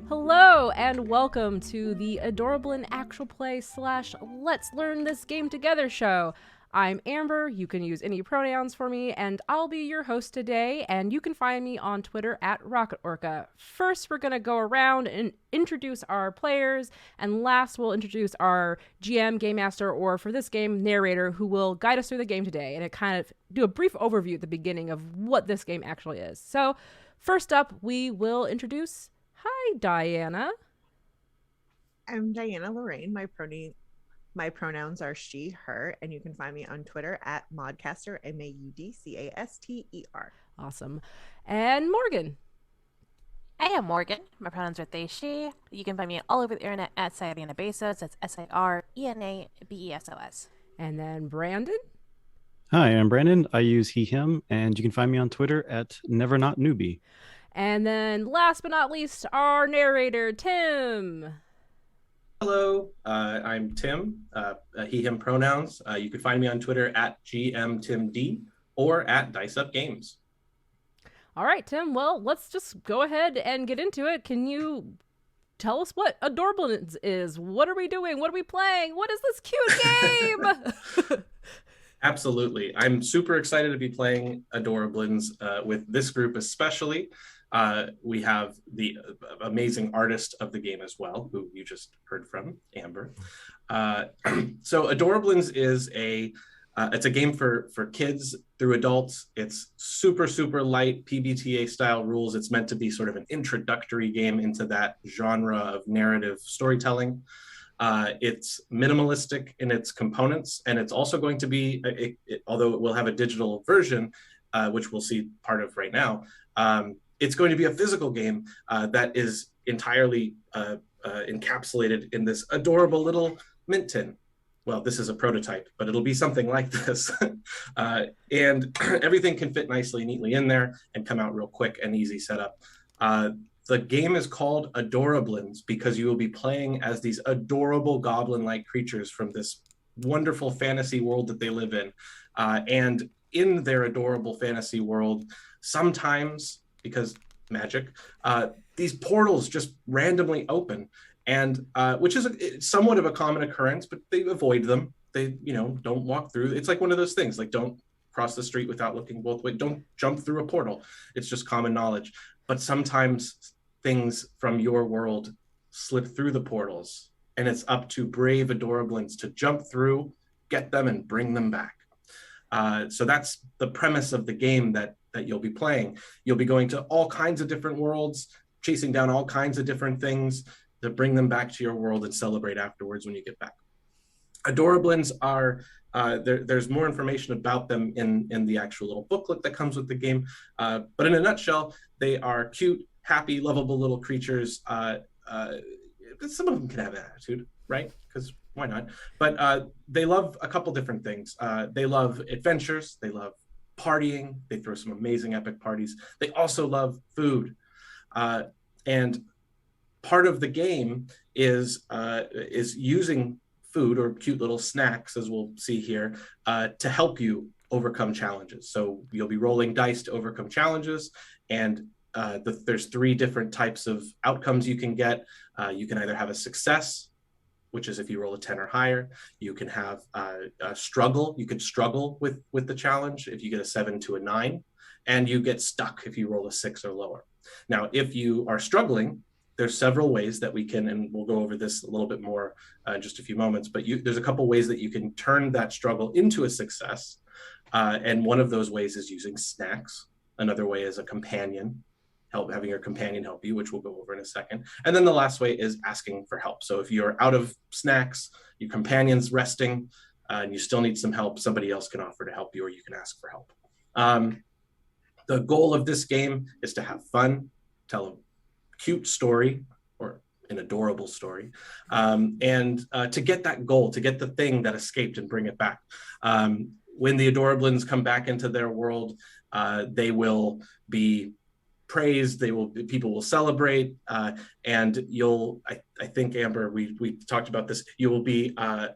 Hello and welcome to the Adorablin Actual Play / Let's Learn This Game Together show. I'm Amber, you can use any pronouns for me, and I'll be your host today, and you can find me on Twitter at RocketOrca. First, we're going to go around and introduce our players, and last we'll introduce our GM, Game Master, or for this game, Narrator, who will guide us through the game today, and kind of do a brief overview at the beginning of what this game actually is. So, first up, we will introduce... Hi, Diana. I'm Diana Lorraine. My pronouns are she, her, and you can find me on Twitter at Modcaster, Maudcaster. Awesome. And Morgan. I am Morgan. My pronouns are they, she. You can find me all over the internet at Sirena Bezos. That's SIRENABESOS. And then Brandon. Hi, I'm Brandon. I use he, him, and you can find me on Twitter at NeverNotNewbie. And then last but not least, our narrator, Tim. Hello, I'm Tim, he, him pronouns. You can find me on Twitter at GMTimD or at Dice Up Games. All right, Tim, well, let's just go ahead and get into it. Can you tell us what Adorablins is? What are we doing? What are we playing? What is this cute game? Absolutely. I'm super excited to be playing Adorablins with this group especially. We have the amazing artist of the game as well, who you just heard from, Amber. So Adorablins is it's a game for kids through adults. It's super, super light PBTA style rules. It's meant to be sort of an introductory game into that genre of narrative storytelling. It's minimalistic in its components, and it's also going to be, although it will have a digital version, which we'll see part of right now, it's going to be a physical game that is entirely encapsulated in this adorable little mint tin. Well, this is a prototype, but it'll be something like this. And everything can fit nicely, neatly in there and come out real quick and easy setup. The game is called Adorablins because you will be playing as these adorable goblin-like creatures from this wonderful fantasy world that they live in. And in their adorable fantasy world, sometimes, because magic, these portals just randomly open, and which is somewhat of a common occurrence, but they avoid them. They, don't walk through. It's like one of those things, like don't cross the street without looking both ways. Don't jump through a portal. It's just common knowledge. But sometimes things from your world slip through the portals, and it's up to brave Adorablins to jump through, get them, and bring them back. So that's the premise of the game that you'll be playing. You'll be going to all kinds of different worlds, chasing down all kinds of different things to bring them back to your world and celebrate afterwards when you get back. Adorablins are, there's more information about them in the actual little booklet that comes with the game. But in a nutshell, they are cute, happy, lovable little creatures. Some of them can have an attitude, right? Because why not? But they love a couple different things. They love adventures. They love partying. They throw some amazing epic parties. They also love food. And part of the game is using food or cute little snacks, as we'll see here, to help you overcome challenges. So you'll be rolling dice to overcome challenges, and there's 3 different types of outcomes you can get. You can either have a success, which is if you roll a 10 or higher. You can have a struggle. You could struggle with the challenge if you get a 7 to a 9, and you get stuck if you roll a 6 or lower. Now, if you are struggling, there's several ways that we can, and we'll go over this a little bit more in just a few moments, but there's a couple ways that you can turn that struggle into a success. And one of those ways is using snacks. Another way is a companion, having your companion help you, which we'll go over in a second. And then the last way is asking for help. So if you're out of snacks, your companion's resting, and you still need some help, somebody else can offer to help you, or you can ask for help. The goal of this game is to have fun, tell a cute story, or an adorable story, and to get that goal, to get the thing that escaped and bring it back. When the Adorablins come back into their world, they will be praised, people will celebrate, and I think, Amber, we talked about this, you will be kind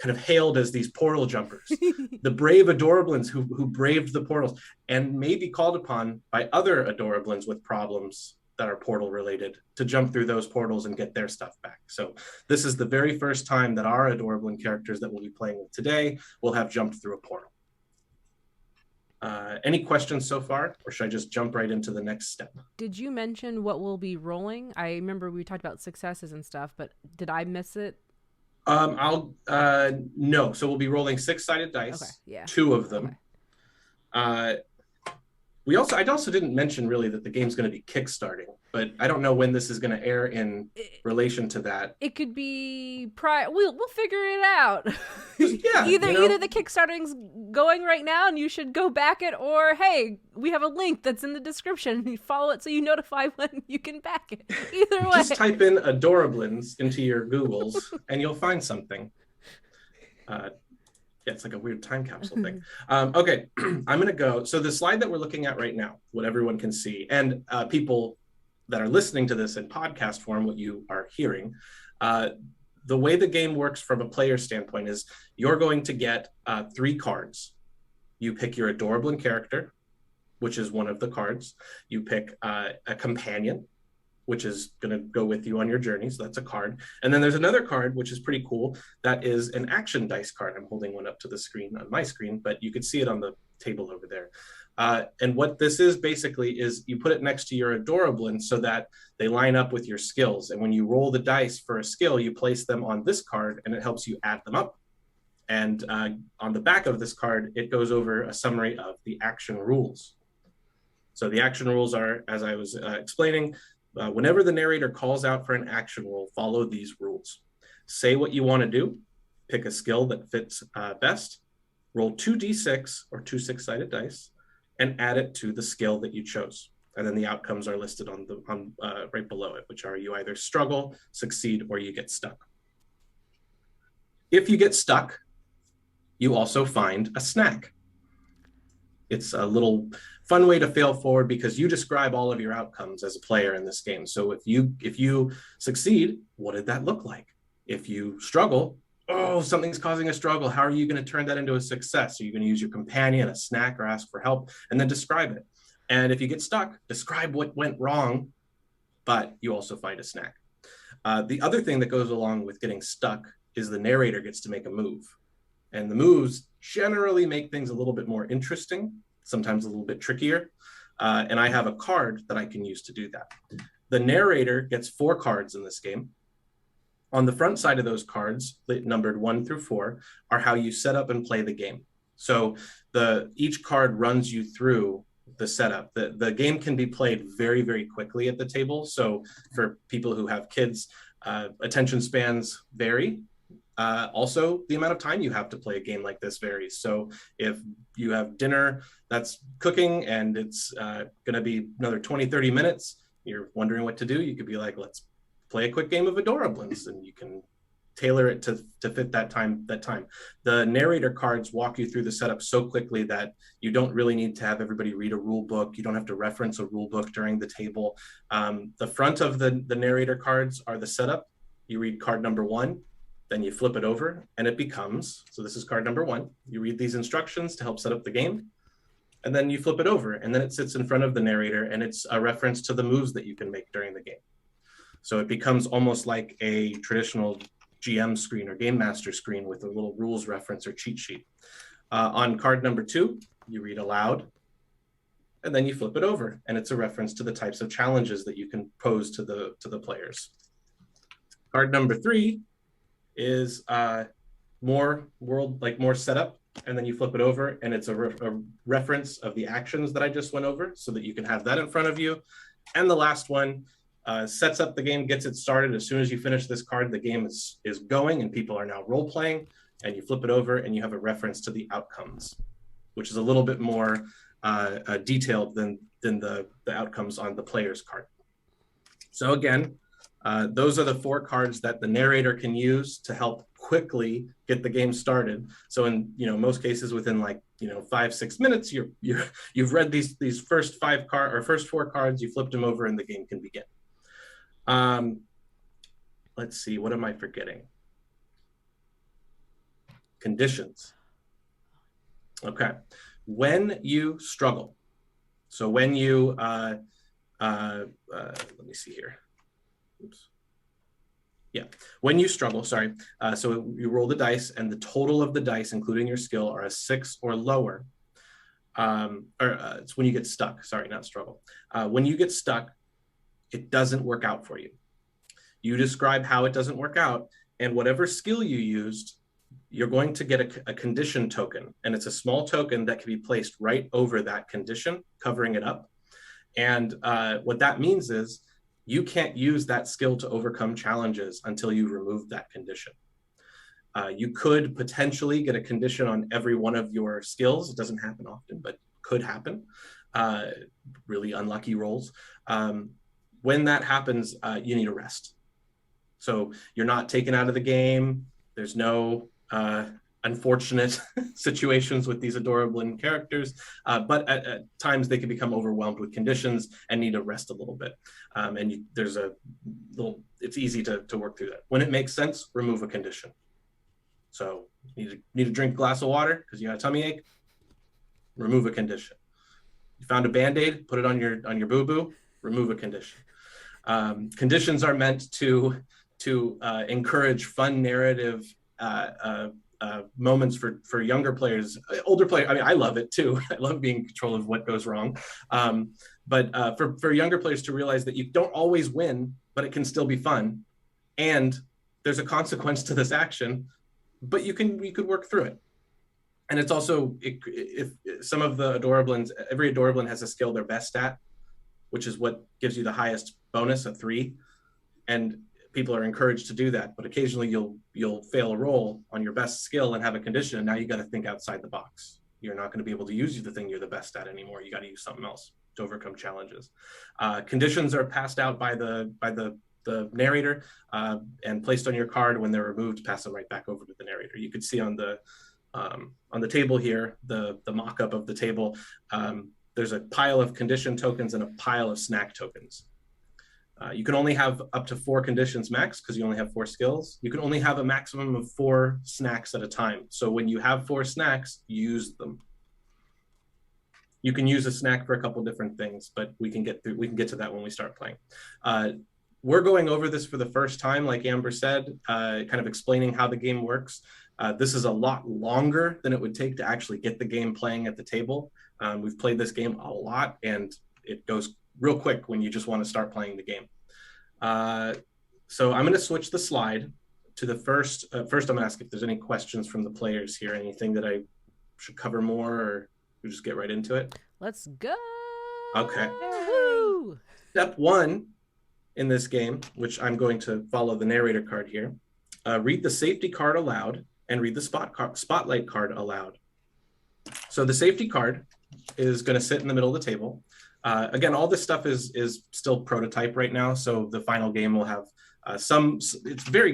of hailed as these portal jumpers, the brave Adorablins who braved the portals, and may be called upon by other Adorablins with problems that are portal related to jump through those portals and get their stuff back. So this is the very first time that our Adorablin characters that we'll be playing with today will have jumped through a portal. Any questions so far, or should I just jump right into the next step? Did you mention what we'll be rolling? I remember we talked about successes and stuff, but did I miss it? No. So we'll be rolling 6-sided dice. Okay, yeah. 2 of them. Okay. I also didn't mention really that the game's going to be kickstarting, but I don't know when this is going to air in relation to that. It could be we'll figure it out. Yeah, either the Kickstarting's going right now and you should go back it, or hey, we have a link that's in the description. You follow it so you notify when you can back it. Either way. Just type in Adorablins into your Googles and you'll find something. Yeah, it's like a weird time capsule thing. Okay, I'm going to go. So the slide that we're looking at right now, what everyone can see, and people that are listening to this in podcast form, what you are hearing, the way the game works from a player standpoint is you're going to get 3 cards. You pick your Adorablin character, which is one of the cards. You pick a companion, which is going to go with you on your journey. So that's a card. And then there's another card, which is pretty cool. That is an action dice card. I'm holding one up to the screen on my screen, but you can see it on the table over there. And what this is basically is you put it next to your Adorablin so that they line up with your skills. And when you roll the dice for a skill, you place them on this card and it helps you add them up. And on the back of this card, it goes over a summary of the action rules. So the action rules are, as I was explaining, whenever the narrator calls out for an action roll, follow these rules. Say what you want to do, pick a skill that fits best, roll 2d6 or 2 6-sided dice, and add it to the skill that you chose. And then the outcomes are listed on right below it, which are you either struggle, succeed, or you get stuck. If you get stuck, you also find a snack. It's a little fun way to fail forward because you describe all of your outcomes as a player in this game. So if you succeed, what did that look like? If you struggle, oh, something's causing a struggle. How are you going to turn that into a success? Are you going to use your companion, a snack, or ask for help, and then describe it? And if you get stuck, describe what went wrong, but you also find a snack. The other thing that goes along with getting stuck is the narrator gets to make a move. And the moves generally make things a little bit more interesting, sometimes a little bit trickier. And I have a card that I can use to do that. The narrator gets 4 cards in this game. On the front side of those cards, numbered 1 through 4, are how you set up and play the game. So each card runs you through the setup. The game can be played very, very quickly at the table. So for people who have kids, attention spans vary. Also, the amount of time you have to play a game like this varies. So if you have dinner that's cooking and it's going to be another 20-30 minutes, you're wondering what to do, you could be like, let's play a quick game of Adorablins, and you can tailor it to fit that time. The narrator cards walk you through the setup so quickly that you don't really need to have everybody read a rule book. You don't have to reference a rule book during the table. The front of the narrator cards are the setup. You read card number 1, then you flip it over and it becomes, so this is card number 1. You read these instructions to help set up the game, and then you flip it over and then it sits in front of the narrator and it's a reference to the moves that you can make during the game. So it becomes almost like a traditional GM screen or Game Master screen with a little rules reference or cheat sheet. On card number 2, you read aloud, and then you flip it over, and it's a reference to the types of challenges that you can pose to the players. Card number 3 is more setup, and then you flip it over, and it's a reference of the actions that I just went over, so that you can have that in front of you. And the last one sets up the game, gets it started. As soon as you finish this card, the game is going and people are now role playing, and you flip it over and you have a reference to the outcomes, which is a little bit more detailed than the outcomes on the player's card. So again, those are the 4 cards that the narrator can use to help quickly get the game started. So in most cases within 5-6 minutes, you've read these first 4 cards, you flipped them over, and the game can begin. Let's see, what am I forgetting? Conditions. Okay. When you struggle, so when you let me see here. Oops. Yeah, when you struggle, sorry. So you roll the dice, and the total of the dice, including your skill, are a 6 or lower. It's when you get stuck. Sorry, not struggle. When you get stuck, it doesn't work out for you. You describe how it doesn't work out, and whatever skill you used, you're going to get a condition token, and it's a small token that can be placed right over that condition, covering it up. And what that means is you can't use that skill to overcome challenges until you remove that condition. You could potentially get a condition on every one of your skills. It doesn't happen often, but could happen. Really unlucky rolls. When that happens, you need a rest. So you're not taken out of the game. There's no unfortunate situations with these Adorablin characters, but at times they can become overwhelmed with conditions and need to rest a little bit. There's a little, it's easy to work through that. When it makes sense, remove a condition. So you need to drink a glass of water because you got a tummy ache, remove a condition. You found a Band-Aid, put it on your boo-boo, remove a condition. Conditions are meant to encourage fun narrative moments for younger players. Older players, I mean, I love it too. I love being in control of what goes wrong. But for younger players to realize that you don't always win, but it can still be fun. And there's a consequence to this action, but you could work through it. And it's also, if some of the Adorablins, every Adorablin has a skill they're best at, which is what gives you the highest bonus, a 3. And people are encouraged to do that, but occasionally you'll fail a roll on your best skill and have a condition, and now you got to think outside the box. You're not going to be able to use the thing you're the best at anymore. You got to use something else to overcome challenges. Conditions are passed out by the narrator and placed on your card. When they're removed, pass them right back over to the narrator. You could see on the table here, the mock-up of the table, there's a pile of condition tokens and a pile of snack tokens. You can only have up to 4 conditions max because you only have 4 skills. You can only have a maximum of 4 snacks at a time. So when you have 4 snacks, use them. You can use a snack for a couple different things, but we can get to that when we start playing. We're going over this for the first time, like Amber said, kind of explaining how the game works. This is a lot longer than it would take to actually get the game playing at the table. We've played this game a lot, and it goes real quick when you just want to start playing the game. So I'm going to switch the slide to the first. First, I'm going to ask if there's any questions from the players here, anything that I should cover more, or we just get right into it. Let's go. Okay. Woo! Step 1 in this game, which I'm going to follow the narrator card here. Read the safety card aloud and read the spotlight card aloud. So the safety card is going to sit in the middle of the table. Again, all this stuff is still prototype right now, so the final game will have it's going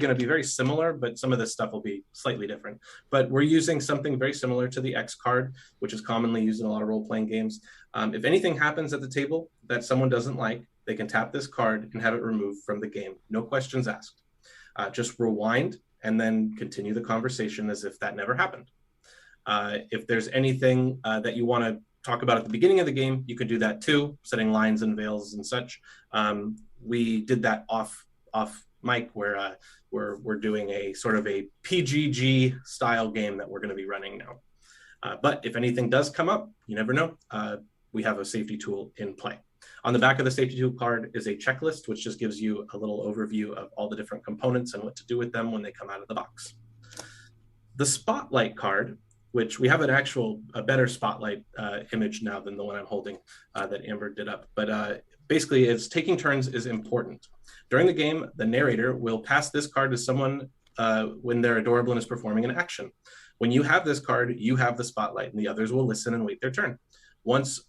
to be very similar, but some of this stuff will be slightly different. But we're using something very similar to the X card, which is commonly used in a lot of role-playing games. If anything happens at the table that someone doesn't like, they can tap this card and have it removed from the game. No questions asked. Just rewind and then continue the conversation as if that never happened. If there's anything that you want to talk about at the beginning of the game, you could do that too, setting lines and veils and such. We did that off mic where we're doing a sort of a PGG style game that we're going to be running now. But if anything does come up, you never know. We have a safety tool in play. On the back of the safety tool card is a checklist, which just gives you a little overview of all the different components and what to do with them when they come out of the box. The spotlight card, which we have a better spotlight image now than the one I'm holding that Amber did up. But basically, it's taking turns is important. During the game, the narrator will pass this card to someone when their Adorablin is performing an action. When you have this card, you have the spotlight, and the others will listen and wait their turn. Once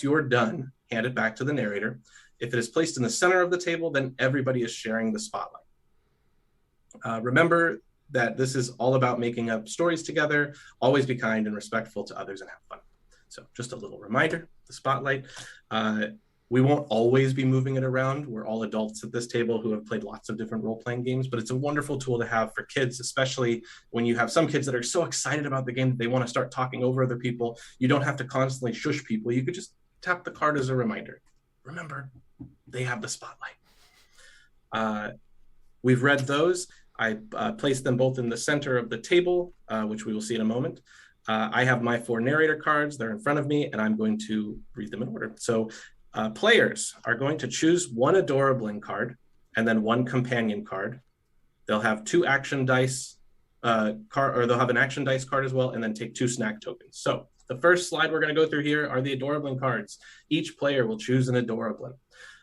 you're done, hand it back to the narrator. If it is placed in the center of the table, then everybody is sharing the spotlight. Remember that this is all about making up stories together. Always be kind and respectful to others and have fun. So just a little reminder, the spotlight. We won't always be moving it around. We're all adults at this table who have played lots of different role-playing games, but it's a wonderful tool to have for kids, especially when you have some kids that are so excited about the game that they want to start talking over other people. You don't have to constantly shush people. You could just tap the card as a reminder. remember, they have the spotlight. We've read those. I placed them both in the center of the table, which we will see in a moment. I have my 4 narrator cards. They're in front of me, and I'm going to read them in order. So players are going to choose 1 Adorablin card and then 1 companion card. They'll have 2 action dice or they'll have an action dice card as well, and then take 2 snack tokens. So the first slide we're going to go through here are the Adorablin cards. Each player will choose an Adorablin.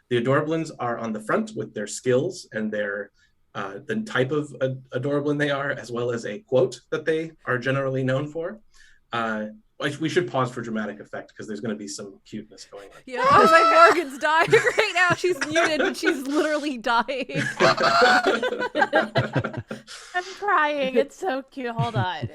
The Adorablins are on the front with their skills and their the type of Adorablin they are, as well as a quote that they are generally known for. We should pause for dramatic effect because there's going to be some cuteness going on. Yeah, I was like, Morgan's dying right now. She's muted, but she's literally dying. I'm crying. It's so cute. Hold on.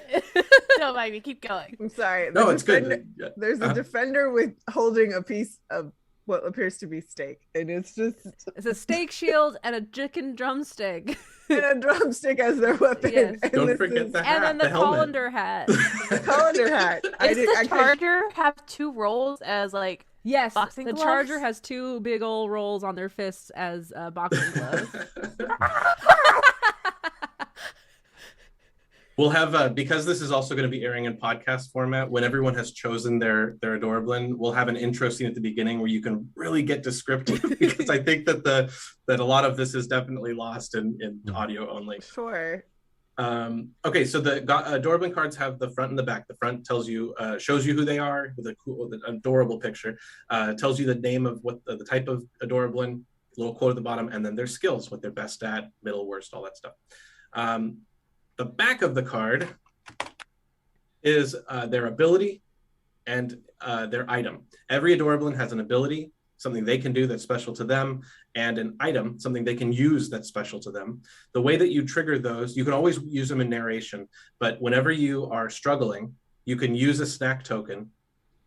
Don't mind me. Keep going. I'm sorry. No, it's good. There's a defender with holding a piece of what appears to be steak, and it's a steak shield and a chicken drumstick. And a drumstick as their weapon. Yes. And Don't forget the hat. And then the helmet. colander hat. The colander hat. Does the charger have 2 rolls as like Yes, boxing the gloves? charger has 2 big old rolls on their fists as boxing gloves. We'll have, because this is also going to be airing in podcast format, when everyone has chosen their Adorablin, we'll have an intro scene at the beginning where you can really get descriptive, because I think that that a lot of this is definitely lost in audio only. Sure. Okay, so the Adorablin cards have the front and the back. The front tells you, shows you who they are with a cool, adorable picture, tells you the name of what the type of Adorablin, little quote at the bottom, and then their skills, what they're best at, middle, worst, all that stuff. The back of the card is their ability and their item. Every Adorablin has an ability, something they can do that's special to them, and an item, something they can use that's special to them. The way that you trigger those, you can always use them in narration, but whenever you are struggling, you can use a snack token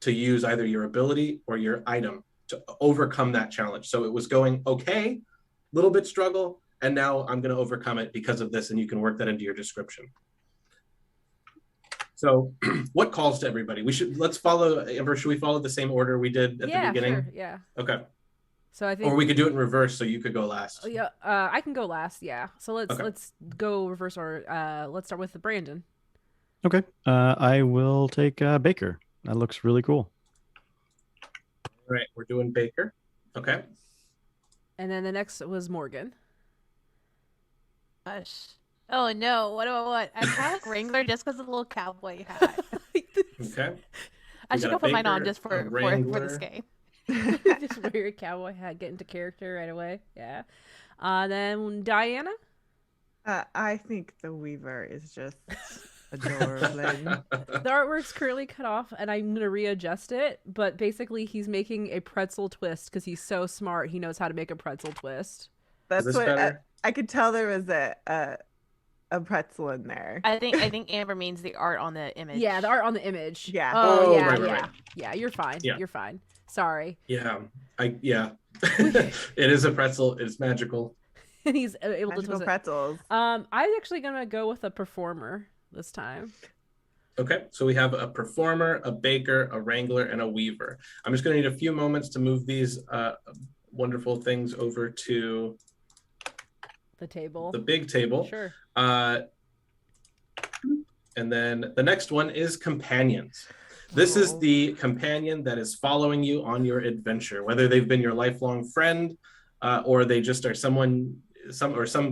to use either your ability or your item to overcome that challenge. So it was going okay, little bit struggle, and now I'm going to overcome it because of this, and you can work that into your description. So what calls to everybody? Let's follow, Amber, should we follow the same order we did at the beginning? Sure, yeah. Okay. So I think, or we could do it in reverse so you could go last. Yeah, I can go last, yeah. So let's go reverse order. Let's start with the Brandon. Okay. I will take Baker. That looks really cool. All right, we're doing Baker. Okay. And then the next was Morgan. Gosh. Oh no, what do I want? I kind of like Wrangler just because of the little cowboy hat. Okay. I should go put mine on just for this game. Just wear your cowboy hat, get into character right away. Yeah. Then Diana? I think the Weaver is just adorable. The artwork's currently cut off, and I'm going to readjust it, but basically he's making a pretzel twist because he's so smart. He knows how to make a pretzel twist. That's what I could tell there was a pretzel in there. I think Amber means the art on the image. Yeah, the art on the image. Yeah. Oh, yeah, right. Yeah, you're fine. Yeah. You're fine. Sorry. Yeah. It is a pretzel. It's magical. And he's able Magical to twist pretzels. it. I'm actually going to go with a performer this time. Okay, so we have a performer, a baker, a wrangler, and a weaver. I'm just going to need a few moments to move these wonderful things over to The table. the big table. Sure. And then the next one is companions. This is the companion that is following you on your adventure, whether they've been your lifelong friend or they just are some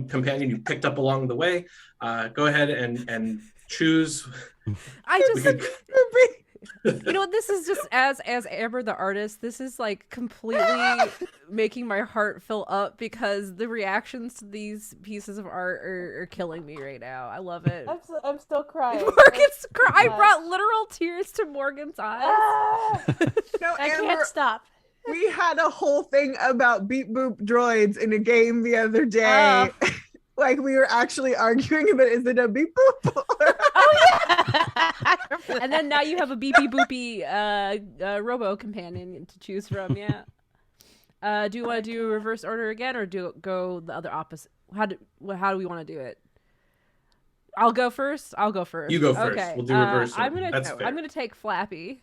companion you picked up along the way. Go ahead and choose. You know what, this is just as Amber the artist, this is like completely making my heart fill up because the reactions to these pieces of art are killing me right now. I love it. I'm still crying. Morgan's I brought literal tears to Morgan's eyes. No, I Amber, can't stop. we had a whole thing about beep boop droids in a game the other day. Like we were actually arguing about, is it a beep boop? Oh yeah. And then now you have a beepy boopy robo companion to choose from. Yeah. Do you want to do reverse order again, or go the other opposite? How do we want to do it? I'll go first. You go first. Okay. We'll do reverse. I'm That's fair. gonna take Flappy.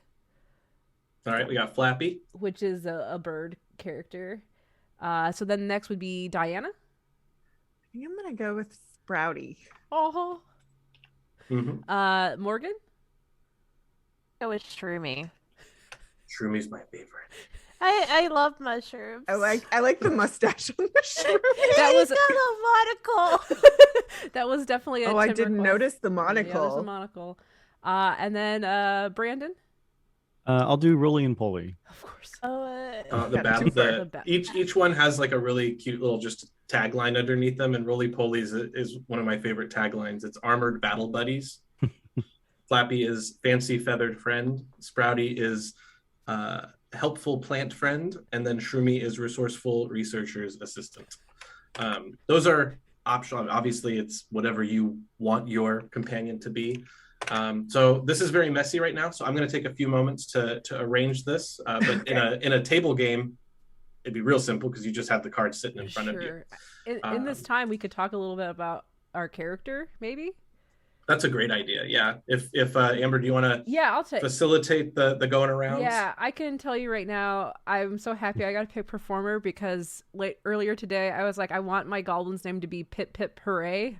All right, we got Flappy. Which is a bird character. So then next would be Diana. I think I'm gonna go with Sprouty. Oh. Morgan. Go with Shroomy. Shroomi's my favorite. I love mushrooms. I like the mustache on the shroom. That was He's got a monocle. that was definitely a Oh, I Tim didn't request. notice the Yeah, there's a monocle. monocle. And then Brandon. I'll do Rolly and Polly. Of course. Each one has like a really cute little just tagline underneath them, and Roly Poly is one of my favorite taglines. It's armored battle buddies. Flappy is fancy feathered friend. Sprouty is helpful plant friend, and then Shroomy is resourceful researcher's assistant. Those are optional. Obviously, it's whatever you want your companion to be. So this is very messy right now, so I'm going to take a few moments to arrange this. But in a table game, it'd be real simple because you just have the cards sitting in front of you. In this time, we could talk a little bit about our character, maybe. That's a great idea. Yeah. If Amber, do you want to I'll take facilitate the going around? Yeah, I can tell you right now, I'm so happy I got to pick performer because earlier today I was like, I want my goblin's name to be Pip Pip Hooray.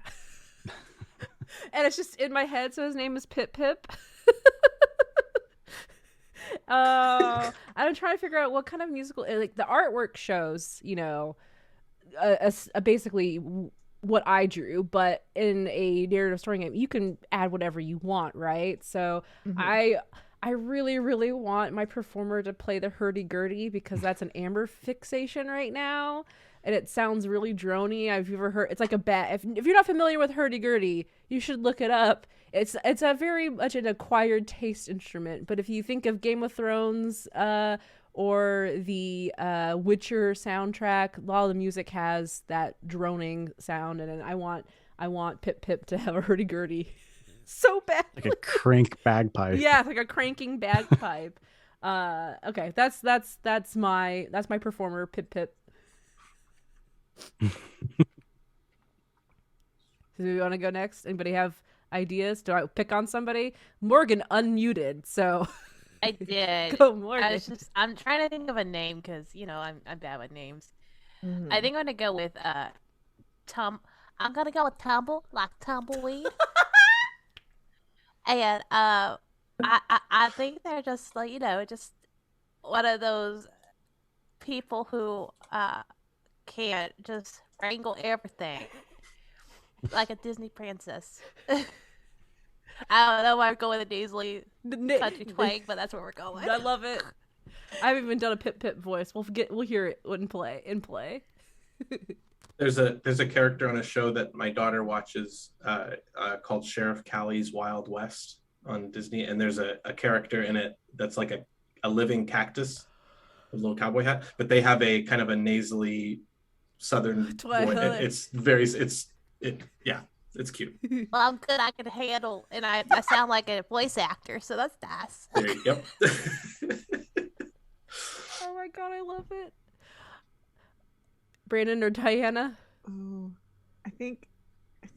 And it's just in my head, so his name is Pip Pip. I'm trying to figure out what kind of musical, like the artwork shows, basically what I drew, but in a narrative story game, you can add whatever you want, right? So I really, really want my performer to play the hurdy-gurdy because that's an Amber fixation right now. And it sounds really drony. I've ever heard it's like a bat. If you're not familiar with hurdy-gurdy, you should look it up. It's a very much an acquired taste instrument. But if you think of Game of Thrones or the Witcher soundtrack, a lot of the music has that droning sound, and I want Pip Pip to have a hurdy-gurdy so bad. Like a crank bagpipe. Yeah, like a cranking bagpipe. Okay, that's my performer, Pip Pip. Do we want to go next? Anybody have ideas? Do I pick on somebody? Morgan unmuted, so I did. Go Morgan. I'm trying to think of a name because I'm bad with names. I think I'm gonna go with I'm gonna go with Tumble, like tumbleweed. And I think they're just like just one of those people who can't just wrangle everything like a Disney princess. I don't know why I'm going with a nasally country twang, but that's where we're going. I love it. I haven't even done a Pip Pip voice. We'll hear it in play. There's a character on a show that my daughter watches called Sheriff Callie's Wild West on Disney, and there's a character in it that's like a living cactus with a little cowboy hat, but they have a kind of a nasally southern voice. It's cute. Well, I'm good. I can handle, and I sound like a voice actor, so that's nice. There you go. Oh my god, I love it. Brandon or Diana? Oh, I think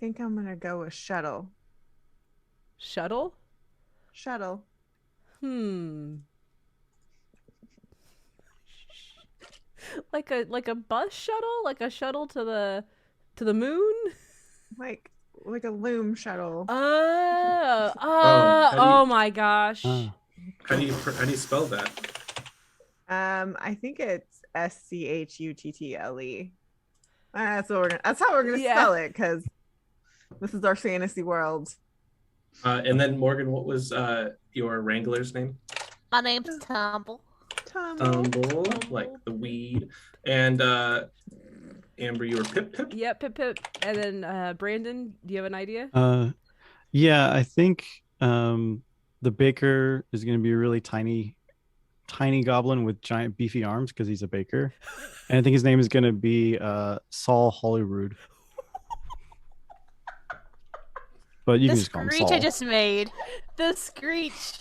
I'm gonna go with Shuttle. Shuttle? Shuttle. Like a bus shuttle? Like a shuttle to the moon? Like a loom shuttle. Oh my gosh. How do you spell that? I think it's SCHUTTLE. That's how we're gonna spell it because this is our fantasy world. And then Morgan, what was your wrangler's name? My name's Tumble. Tumble, like the weed. And Amber, you were Pip Pip? Yeah, Pip Pip. And then Brandon, do you have an idea? Yeah, I think the baker is going to be a really tiny goblin with giant beefy arms because he's a baker. And I think his name is going to be Saul Holyrood. But you can just call him Saul. The screech I just made. The screech.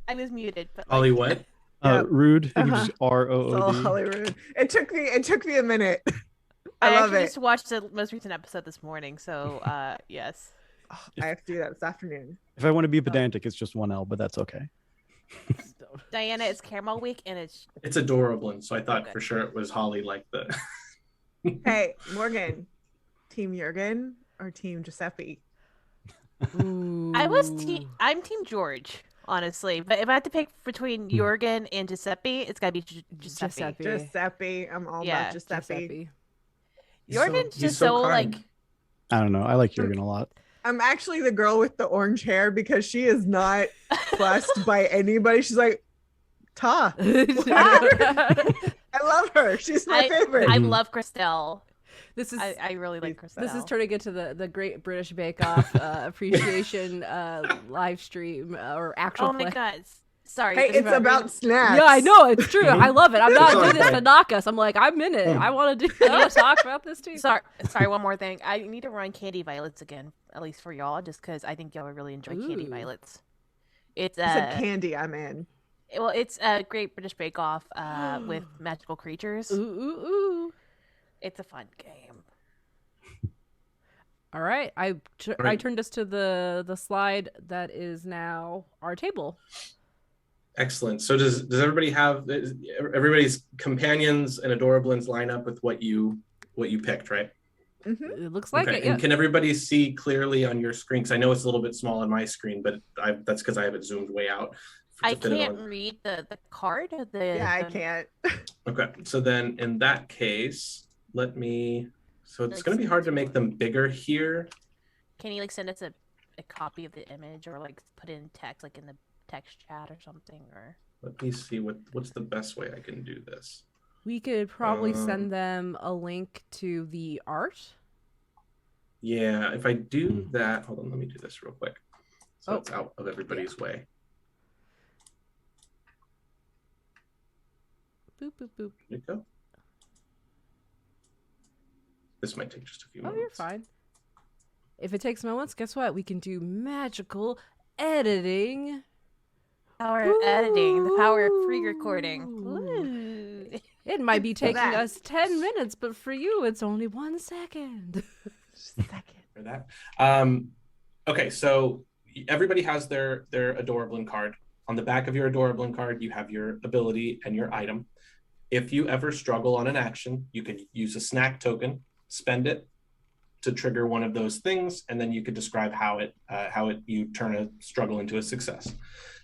I was muted. But Holly what? Rude. I think it's just ROOD. Saul Holyrood. It took me a minute. I love it. Just watched the most recent episode this morning, so yes. Oh, I have to do that this afternoon. If I want to be pedantic, it's just one L, but that's okay. Diana, it's Caramel Week, and it's Adorablin, so I thought Okay. for sure it was Holly, like the. Hey, Morgan, Team Jurgen or Team Giuseppe? Ooh. I'm Team George, honestly. But if I have to pick between Jorgen and Giuseppe, it's gotta be Giuseppe. Giuseppe. I'm all about Giuseppe. Jorgen's He's just so so kind. like I don't know. I like Jurgen a lot. I'm actually the girl with the orange hair because she is not fussed by anybody. She's like, Ta. I love her. She's my favorite. I love Christelle. This is I really like Christelle. This is turning into the Great British Bake Off appreciation live stream or actual. Oh my play. god! Sorry, Hey, it's about snacks. Yeah, I know it's true. I love it. I'm not It's doing this okay. to knock us. I'm like, I'm in it. I want to talk about this too. Sorry. One more thing. I need to run Candy Violets again, at least for y'all, just because I think y'all would really enjoy Candy Ooh. Violets. It's You said candy. I'm in. well, it's a Great British Bake Off with magical creatures. Ooh, ooh, ooh. It's a fun game. All right, I Right. turned us to the slide that is now our table. Excellent. So does everybody have everybody's companions and Adorablins line up with what you picked, right? Mm-hmm. It looks like Okay. it. Yeah. And can everybody see clearly on your screen? Because I know it's a little bit small on my screen, but that's because I have it zoomed way out. I to fit it can't on. read the card. Yeah, I can't. Okay. So then in that case, let me. So it's Like, going to be hard to make them bigger here. Can you like send us a copy of the image or like put in text, like in the text chat or something? Or Let me see what's the best way I can do this. We could probably send them a link to the art. Yeah, if I do that, hold on, let me do this real quick. So Oh. it's out of everybody's way. Boop boop boop. There you go. This might take just a few Oh, moments. you're fine. If it takes moments, guess what? We can do magical editing. power of editing, the power of pre-recording. Ooh. Ooh. It might be taking that. us 10 minutes, but for you, it's only 1 second. Just a second. For that. Okay, so everybody has their Adorablin card. On the back of your Adorablin card, you have your ability and your item. If you ever struggle on an action, you could use a snack token, spend it to trigger one of those things, and then you could describe how you turn a struggle into a success.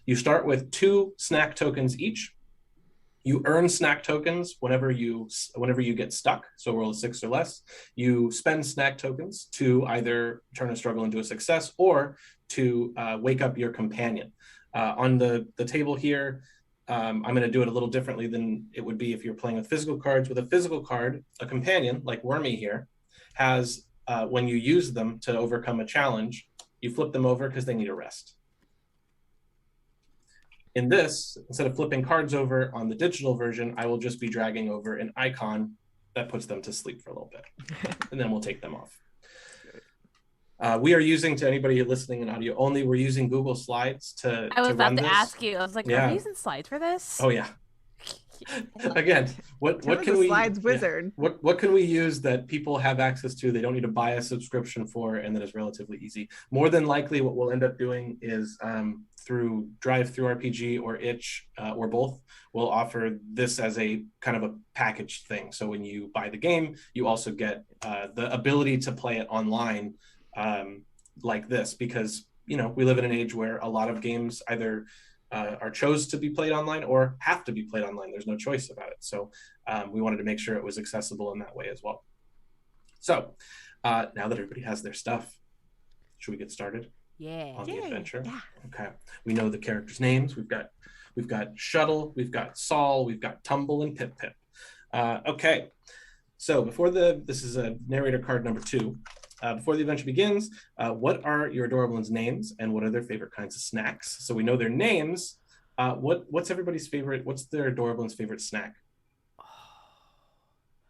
You start with 2 snack tokens each. You earn snack tokens whenever you get stuck. So roll a 6 or less. You spend snack tokens to either turn a struggle into a success or to wake up your companion. On the table here, I'm going to do it a little differently than it would be if you're playing with physical cards. With a physical card, a companion like Wormy here has when you use them to overcome a challenge, you flip them over because they need a rest. In this, instead of flipping cards over on the digital version, I will just be dragging over an icon that puts them to sleep for a little bit, and then we'll take them off. We are using, to anybody listening in audio only, we're using Google Slides to I was to about run to this. ask you. I was like, Yeah. are we using slides for this? Oh yeah. Again, what Tell can the we slides yeah. wizard. What can we use that people have access to, they don't need to buy a subscription for, and that is relatively easy? More than likely what we'll end up doing is through Drive-Thru RPG or Itch or both, we'll offer this as a kind of a package thing. So when you buy the game, you also get the ability to play it online like this, because we live in an age where a lot of games either are chose to be played online or have to be played online. There's no choice about it. So we wanted to make sure it was accessible in that way as well. So now that everybody has their stuff, should we get started Yeah. on the Yay. adventure? Yeah. Okay. We know the characters' names. We've got Shuttle, we've got Saul, we've got Tumble, and Pip Pip. Okay. So this is a narrator card number 2. Before the adventure begins, what are your Adorablins' names and what are their favorite kinds of snacks? So we know their names. What's everybody's favorite? What's their Adorablins' favorite snack?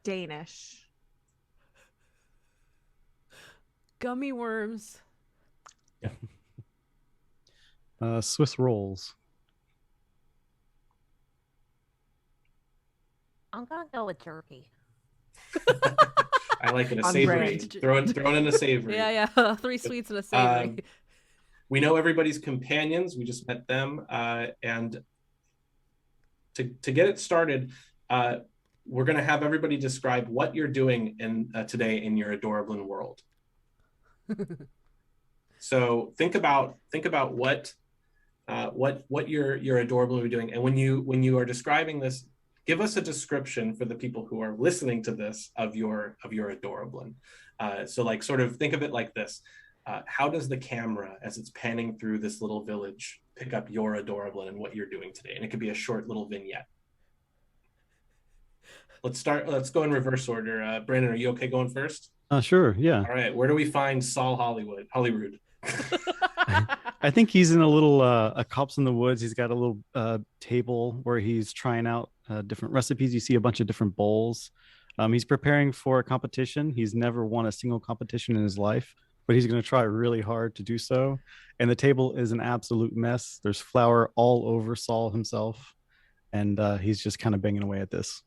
Danish. Gummy worms. Swiss rolls. I'm gonna go with jerky. I like it a On savory. brand. Throw in a savory. Yeah, yeah. 3 sweets and a savory. We know everybody's companions. We just met them. And to get it started, we're going to have everybody describe what you're doing today in your Adorablin world. So think about what your Adorablin will be doing, and when you are describing this, give us a description for the people who are listening to this of your Adorablin. So like sort of think of it like this. How does the camera, as it's panning through this little village, pick up your Adorablin and what you're doing today? And it could be a short little vignette. Let's go in reverse order. Brandon, are you okay going first? Sure, yeah. All right, where do we find Saul Hollywood? I think he's in a little a Cops in the Woods. He's got a little table where he's trying out different recipes. You see a bunch of different bowls. He's preparing for a competition. He's never won a single competition in his life, but he's going to try really hard to do so. And the table is an absolute mess. There's flour all over Saul himself, and he's just kind of banging away at this.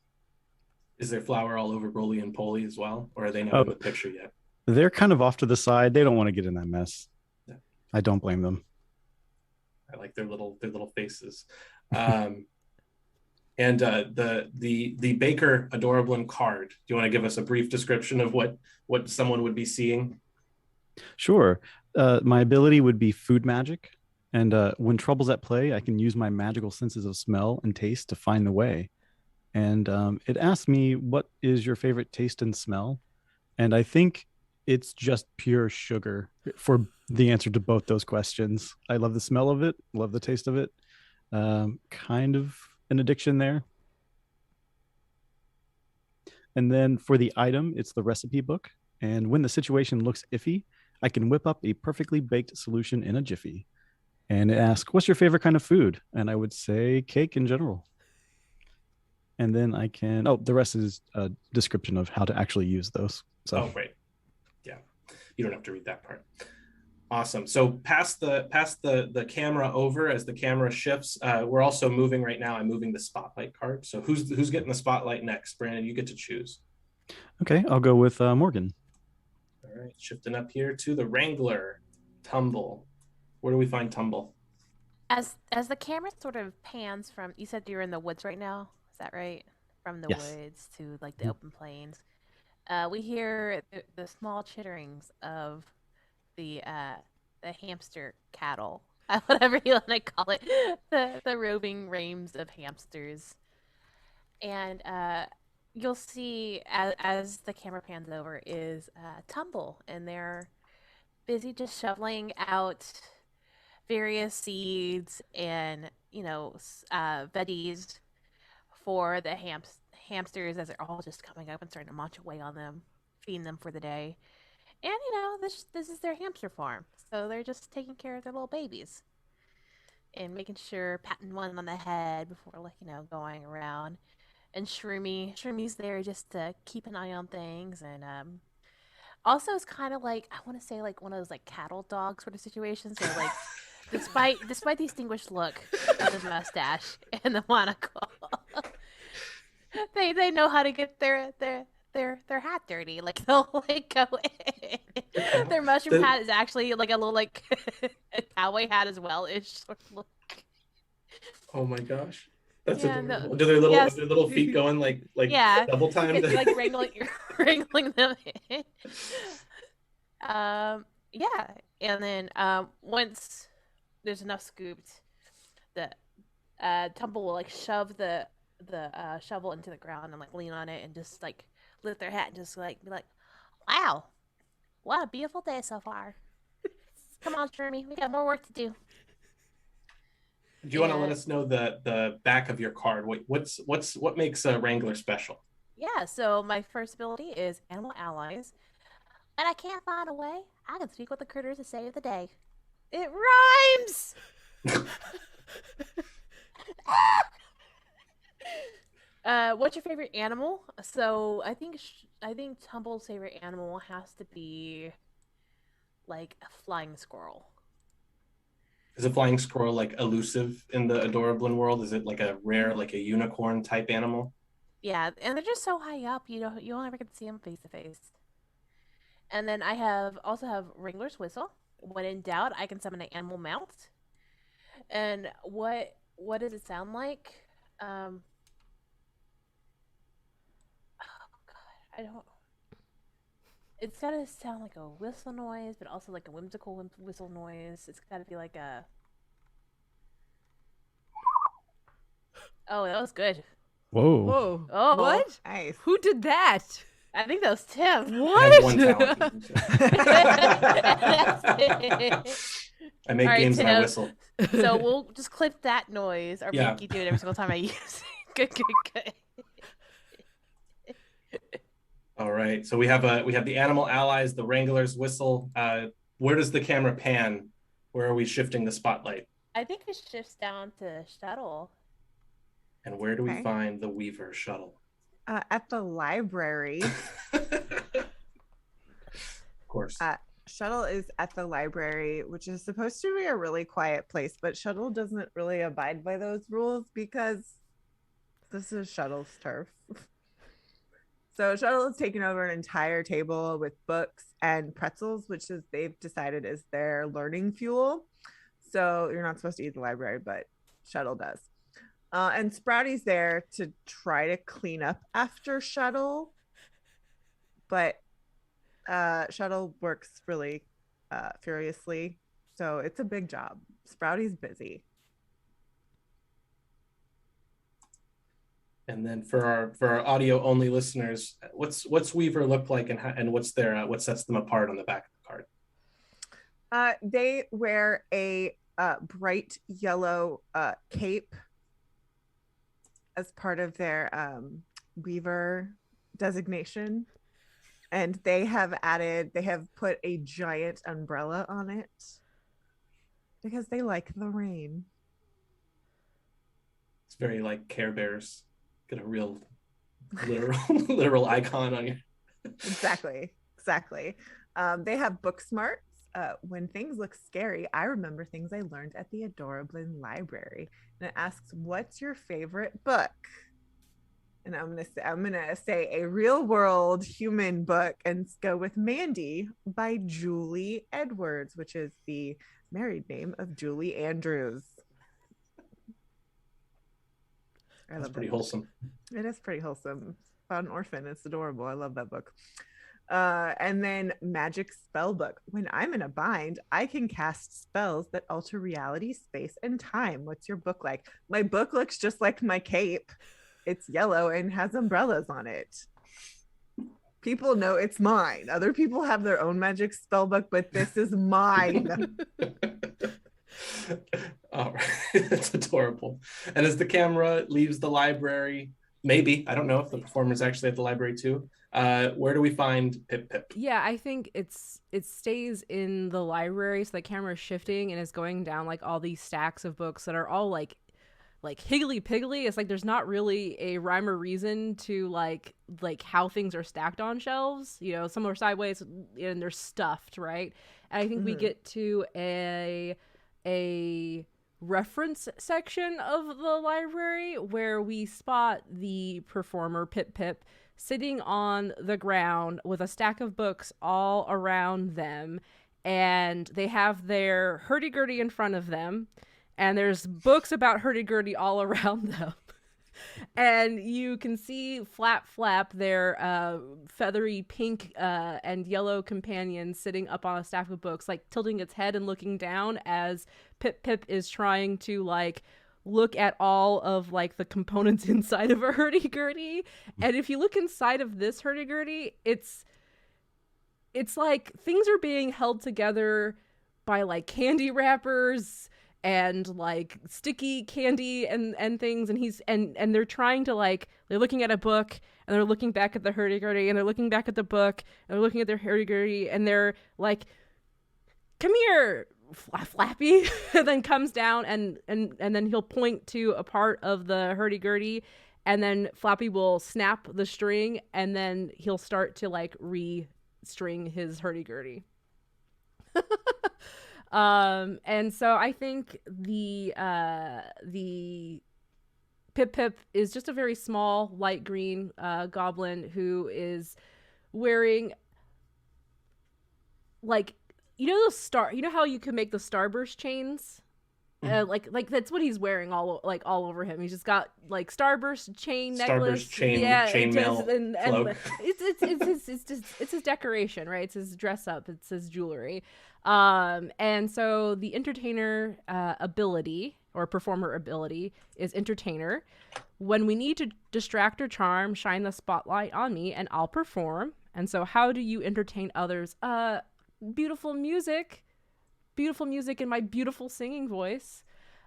Is there flour all over Roly and Poly as well, or are they not in the picture yet? They're kind of off to the side. They don't want to get in that mess. Yeah. I don't blame them. I like their little faces. And the Baker Adorablin card. Do you want to give us a brief description of what someone would be seeing? Sure. My ability would be food magic, and when trouble's at play, I can use my magical senses of smell and taste to find the way. And it asked me, what is your favorite taste and smell? And I think it's just pure sugar for the answer to both those questions. I love the smell of it, love the taste of it. Kind of an addiction there. And then for the item, it's the recipe book. And when the situation looks iffy, I can whip up a perfectly baked solution in a jiffy. And it asks, what's your favorite kind of food? And I would say cake in general. And then I can, the rest is a description of how to actually use those. So. Oh, great. Yeah. You don't have to read that part. Awesome. So pass the camera over as the camera shifts. We're also moving right now. I'm moving the spotlight card. So who's getting the spotlight next? Brandon, you get to choose. Okay, I'll go with Morgan. All right, shifting up here to the Wrangler, Tumble. Where do we find Tumble? As the camera sort of pans from, you said you're in the woods right now. Is that right? From the woods to like the open plains. We hear the small chitterings of the hamster cattle, whatever you want to call it, the roving reins of hamsters. And you'll see as the camera pans over is Tumble, and they're busy just shoveling out various seeds and veggies for the hamsters as they're all just coming up and starting to munch away on them, feeding them for the day. And this is their hamster farm, so they're just taking care of their little babies and making sure, patting one on the head before going around. And Shroommy's there just to keep an eye on things, and also it's kind of like, I want to say like one of those like cattle dog sort of situations where like despite the distinguished look of the mustache and the monocle, they know how to get their hat dirty. Like they'll like go in. Their mushroom hat is actually like a little like a cowboy hat as well ish sort of look. Oh my gosh. That's adorable. Do their little feet going like double time? Like wrangling them in. And then once there's enough scooped, the Tumble will like shove the shovel into the ground and like lean on it and just like lift their hat and just like be like, "Wow, what a beautiful day so far! Come on, Jeremy, we got more work to do." Do you want to let us know the back of your card? What makes a Wrangler special? Yeah, so my first ability is Animal Allies. And I can't find a way, I can speak with the critters to save the day. It rhymes! What's your favorite animal? So I think Tumble's favorite animal has to be like a flying squirrel. Is a flying squirrel like elusive in the Adorablin world? Is it like a rare, like a unicorn type animal? Yeah, and they're just so high up, you don't ever get to see them face to face. And then I also have Wrangler's Whistle. When in doubt, I can summon an animal mouth. And what does it sound like? Oh God, I don't. It's gotta sound like a whistle noise, but also like a whimsical whistle noise. It's gotta be like a. Oh, that was good. Whoa. Whoa. Oh, What? Nice. Who did that? I think that was Tim. I have one What? talent. That's it. I make All right, games and I Tim. whistle. So we'll just clip that noise, or Yeah. make you do it every single time I use it. Good, good, good. All right. So we have the animal allies, the wranglers whistle. Where does the camera pan? Where are we shifting the spotlight? I think it shifts down to shuttle. And where do we Okay. find the Weaver shuttle? At the library. Of course. Shuttle is at the library, which is supposed to be a really quiet place, but Shuttle doesn't really abide by those rules because this is Shuttle's turf. So Shuttle has taken over an entire table with books and pretzels, which is they've decided is their learning fuel. So you're not supposed to eat the library, but Shuttle does. And Sprouty's there to try to clean up after Shuttle, but Shuttle works really furiously, so it's a big job. Sprouty's busy. And then for our audio only listeners, what's Weaver look like, and what's their what sets them apart on the back of the card? They wear a bright yellow cape as part of their Weaver designation. And they have put a giant umbrella on it because they like the rain. It's very like Care Bears. Get a real literal icon on you. Exactly. They have book smarts. When things look scary, I remember things I learned at the Adorablin library. And it asks, what's your favorite book? And I'm gonna say a real world human book and go with Mandy by Julie Edwards, which is the married name of Julie Andrews. That's pretty wholesome. It is pretty wholesome. About an orphan. It's adorable. I love that book. And then Magic Spell Book. When I'm in a bind, I can cast spells that alter reality, space, and time. What's your book like? My book looks just like my cape. It's yellow and has umbrellas on it. People know it's mine. Other people have their own magic spell book, but this is mine. All right. That's adorable. And as the camera leaves the library, maybe, I don't know if the performer's actually at the library too, where do we find Pip Pip? Yeah, I think it stays in the library, so the camera's shifting and is going down like all these stacks of books that are all like higgly-piggly. It's like there's not really a rhyme or reason to like how things are stacked on shelves. You know, some are sideways and they're stuffed, right? And I think we get to a reference section of the library where we spot the performer Pip Pip sitting on the ground with a stack of books all around them, and they have their hurdy-gurdy in front of them. And there's books about hurdy-gurdy all around them. And you can see Flap Flap, their feathery pink and yellow companion, sitting up on a stack of books, like tilting its head and looking down as Pip Pip is trying to like look at all of like the components inside of a hurdy-gurdy. And if you look inside of this hurdy-gurdy, it's like things are being held together by like candy wrappers and like sticky candy and things, and they're trying to like, they're looking at a book and they're looking back at the hurdy-gurdy and they're looking back at the book and they're looking at their hurdy-gurdy and they're like, come here, Flappy, and then comes down and then he'll point to a part of the hurdy-gurdy and then Flappy will snap the string and then he'll start to like re-string his hurdy-gurdy. And so I think the Pip Pip is just a very small light green goblin who is wearing like, you know how you can make the starburst chains? like that's what he's wearing all over him. He's just got like starburst chain necklace, chainmail and cloak. It's his decoration, right? It's his dress up. It's his jewelry. And so the entertainer ability or performer ability is entertainer. When we need to distract or charm, shine the spotlight on me, and I'll perform. And so, how do you entertain others? Beautiful music in my beautiful singing voice.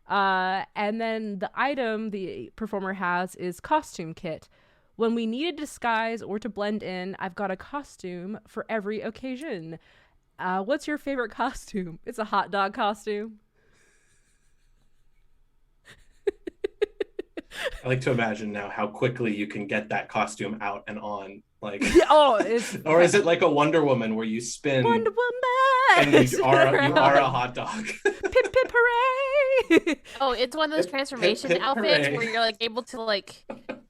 And then the item the performer has is costume kit. When we need a disguise or to blend in, I've got a costume for every occasion. What's your favorite costume? It's a hot dog costume. I like to imagine now how quickly you can get that costume out and on. Like, or is it like a Wonder Woman where you spin Wonder Woman and you are a hot dog? Pip pip hooray! Oh, it's one of those transformation pip, outfits hooray. where you're like able to like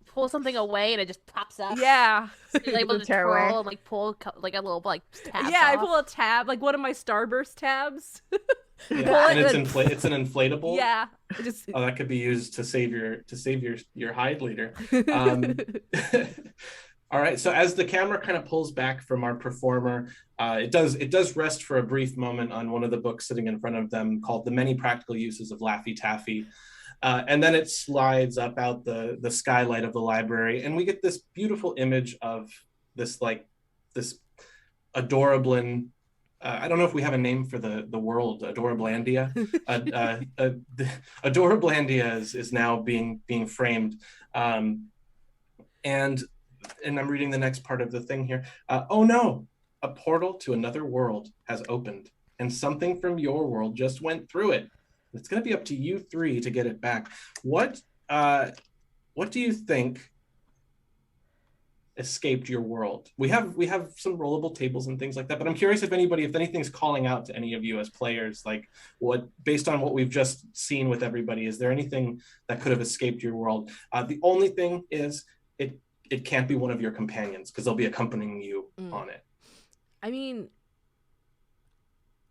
pull something away and it just pops up. Yeah. So you're able to Tear away. twirl and like pull like a little like tab. Yeah, I off. pull a tab, like one of my starburst tabs. Yeah, and it it's an inflatable. Yeah. It just Oh, that could be used to save your hide leader. All right. So as the camera kind of pulls back from our performer, it does rest for a brief moment on one of the books sitting in front of them called "The Many Practical Uses of Laffy Taffy," and then it slides up out the skylight of the library, and we get this beautiful image of this Adorablin. I don't know if we have a name for the world, Adorablandia. Adorablandia is now being framed, and I'm reading the next part of the thing here. Oh no, a portal to another world has opened, and something from your world just went through it. It's going to be up to you three to get it back. What do you think escaped your world? We have some rollable tables and things like that, but I'm curious if anything's calling out to any of you as players, like based on what we've just seen with everybody, is there anything that could have escaped your world? The only thing is it can't be one of your companions because they'll be accompanying you on it. I mean,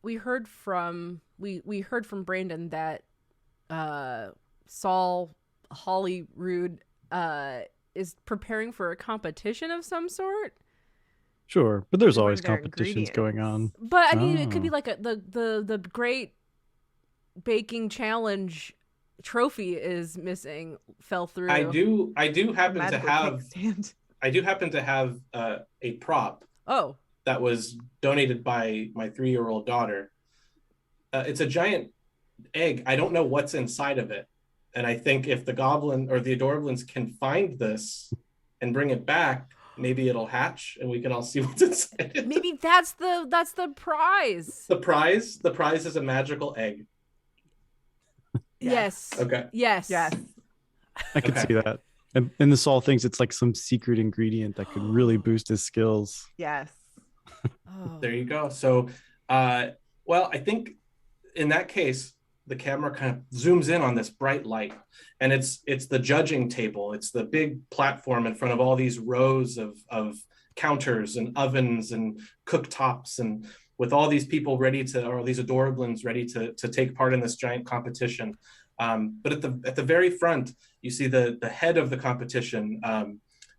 we heard from Brandon that Saul Holyrood is preparing for a competition of some sort. Sure, but there's What always are their competitions going on. But I mean, it could be Oh. like the Great Baking Challenge trophy is missing, fell through. I do happen to Magical have cake stand. a prop Oh, that was donated by my 3-year-old daughter. It's a giant egg. I don't know what's inside of it. And I think if the goblin or the Adorablins can find this and bring it back, maybe it'll hatch and we can all see what's inside it. maybe that's the prize. The prize is a magical egg. Yes. Okay. Yes. Yes. I could Okay. see that. And the Saul thinks it's like some secret ingredient that could really boost his skills. Yes. Oh. There you go. So, well, I think in that case, the camera kind of zooms in on this bright light, and it's the judging table. It's the big platform in front of all these rows of counters and ovens and cooktops, and with all these people or these Adorablins ready to take part in this giant competition. But at the very front, you see the head of the competition,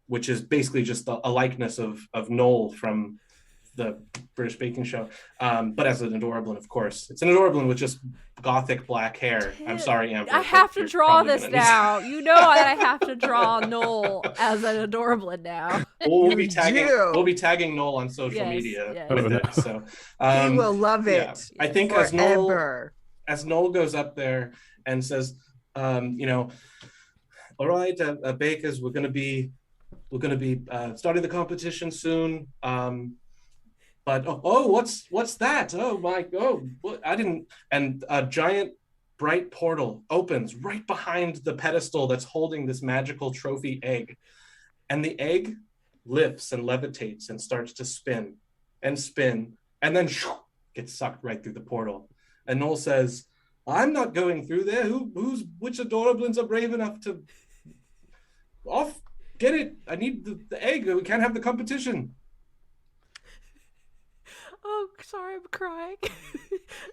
which is basically just a likeness of Noel from the British Baking Show, but as an Adorablin, of course. It's an Adorablin with just gothic black hair. I'm sorry, Amber. I have to you're draw probably this gonna need- now. You know I have to draw Noel as an Adorablin now. We'll be You tagging. do. We'll be tagging Noel on social Yes, media yes. with Oh, no. it. So He will love it. yeah. I think as forever. Noel goes up there and says, all right, bakers, we're gonna be starting the competition soon. But what's that? Oh my, I didn't. And a giant bright portal opens right behind the pedestal that's holding this magical trophy egg, and the egg lifts and levitates and starts to spin, and then gets sucked right through the portal. And Noel says, "I'm not going through there. Which Adorablins are brave enough to get it? I need the egg. We can't have the competition." Oh, sorry, I'm crying.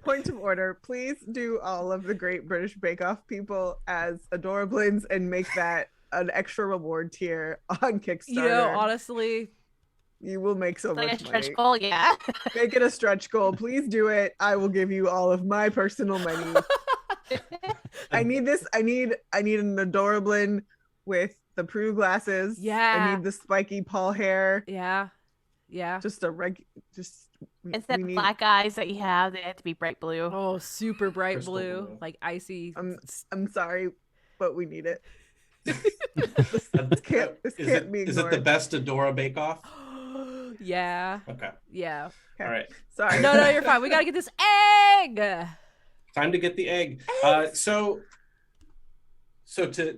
Point of order. Please do all of the Great British Bake Off people as Adorablins and make that an extra reward tier on Kickstarter. You know, honestly, you will make so Like much a stretch money. goal, yeah. Make it a stretch goal. Please do it. I will give you all of my personal money. I need this. I need an Adorablin with the Prue glasses. Yeah. I need the spiky Paul hair. yeah. Just a Instead of black eyes that you have, they have to be bright blue. Oh, super bright Crystal blue, blue. like icy. I'm sorry, but we need it. This can't be ignored. Is it the best Adora Bake Off? Yeah. Okay. Yeah. Okay. All right. Sorry. No, you're fine. We gotta get this egg. Time to get the egg. So to,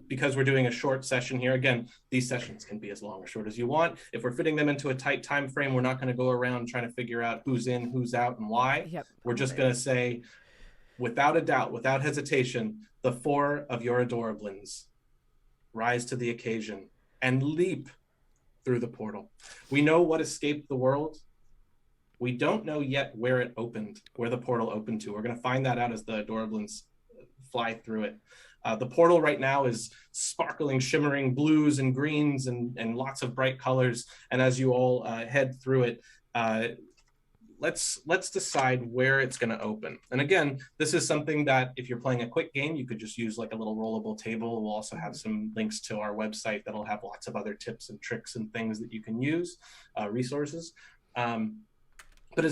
because we're doing a short session here, again, these sessions can be as long or short as you want. If we're fitting them into a tight time frame, we're not going to go around trying to figure out who's in, who's out, and why. Yep. We're just going to say, without a doubt, without hesitation, the 4 of your Adorablins rise to the occasion and leap through the portal. We know what escaped the world. We don't know yet where it opened, where the portal opened to. We're going to find that out as the Adorablins fly through it. The portal right now is sparkling, shimmering blues and greens and lots of bright colors. And as you all head through it, let's decide where it's going to open. And again, this is something that if you're playing a quick game, you could just use like a little rollable table. We'll also have some links to our website that'll have lots of other tips and tricks and things that you can use, resources. But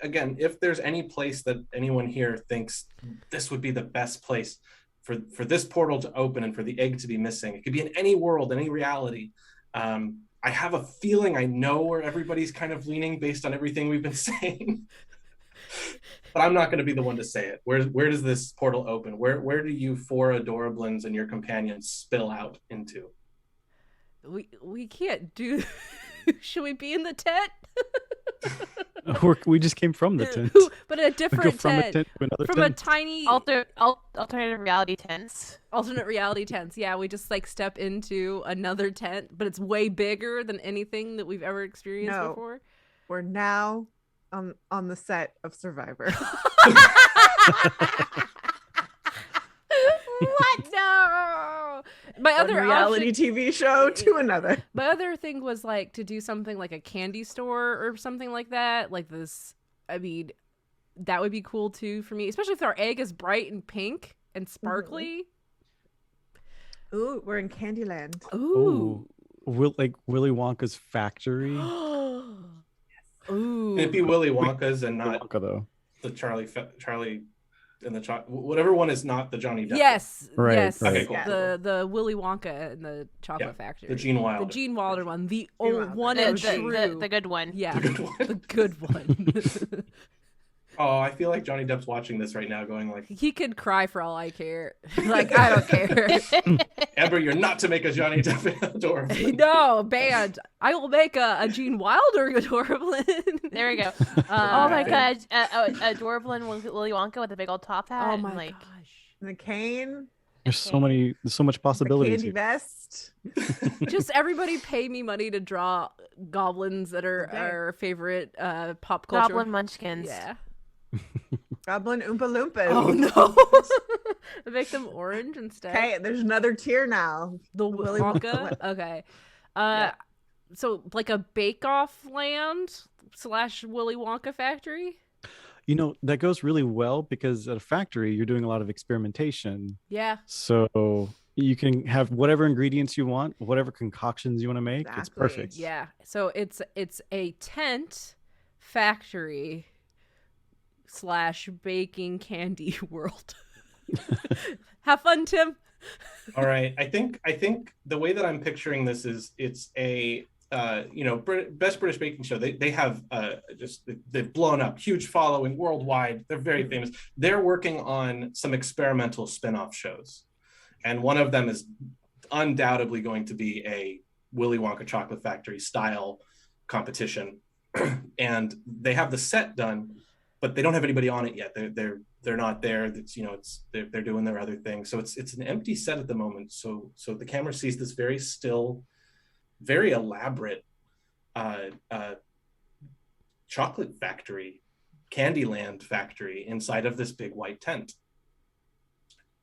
again, if there's any place that anyone here thinks this would be the best place for this portal to open and for the egg to be missing, it could be in any world, any reality. I have a feeling I know where everybody's kind of leaning based on everything we've been saying, but I'm not going to be the one to say it. Where does this portal open? Where do you 4 Adorablins and your companions spill out into? We can't do. Should we be in the tent? We just came from the tent. But a We go different from a tent. tent to another From tent. a tiny Alternative reality tents. alternate reality tents. Yeah, we just like step into another tent, but it's way bigger than anything that we've ever experienced No. before. We're now on the set of Survivor. What? No. My One other reality option, TV show to another. my other thing was like to do something like a candy store or something like that. Like this. I mean, that would be cool too for me, especially if our egg is bright and pink and sparkly. Ooh, we're in Candyland. Ooh. Like Willy Wonka's factory. Ooh. It'd be Willy Wonka's and Willy not Wonka, though. the Charlie and the whatever one is not the Johnny Depp. Yes. Right, Yes. right. Okay, cool. The Willy Wonka and the Chocolate Yeah, Factory. the Gene Wilder. The Gene Wilder one. The Gene old Wilder. one The- and the- true. The good one. Yeah. The good one. The good one. Oh, I feel like Johnny Depp's watching this right now going like, He could cry for all I care. Like, I don't care. Amber, you're not to make a Johnny Depp Adorablin. No, banned. I will make a Gene Wilder Adorablin. There we go. Uh, Oh my god, Adorablin Willy Wonka with a big old top hat. Oh and, my like, gosh. The cane, There's so much the possibilities candy here. vest. Just everybody pay me money to draw goblins that are Okay. our favorite pop culture. Goblin Munchkins. Yeah. Goblin Oompa Loompas. Oh no. Make them orange instead. Okay, there's another tier now. The Willy Wonka. Wonka. Okay. Yeah. So like a bake-off land / Willy Wonka factory. You know, that goes really well because at a factory, you're doing a lot of experimentation. Yeah. So you can have whatever ingredients you want, whatever concoctions you want to make. It's Exactly. perfect. Yeah. So it's a tent factory / baking candy world. Have fun, Tim. All right. I think the way that I'm picturing this is it's a best British baking show. They have they've blown up, huge following worldwide. They're very famous. They're working on some experimental spin-off shows, and one of them is undoubtedly going to be a Willy Wonka Chocolate Factory style competition. And they have the set done, but they don't have anybody on it yet. They're not there. They're doing their other thing. So it's an empty set at the moment. So the camera sees this very still, very elaborate chocolate factory, Candyland factory inside of this big white tent.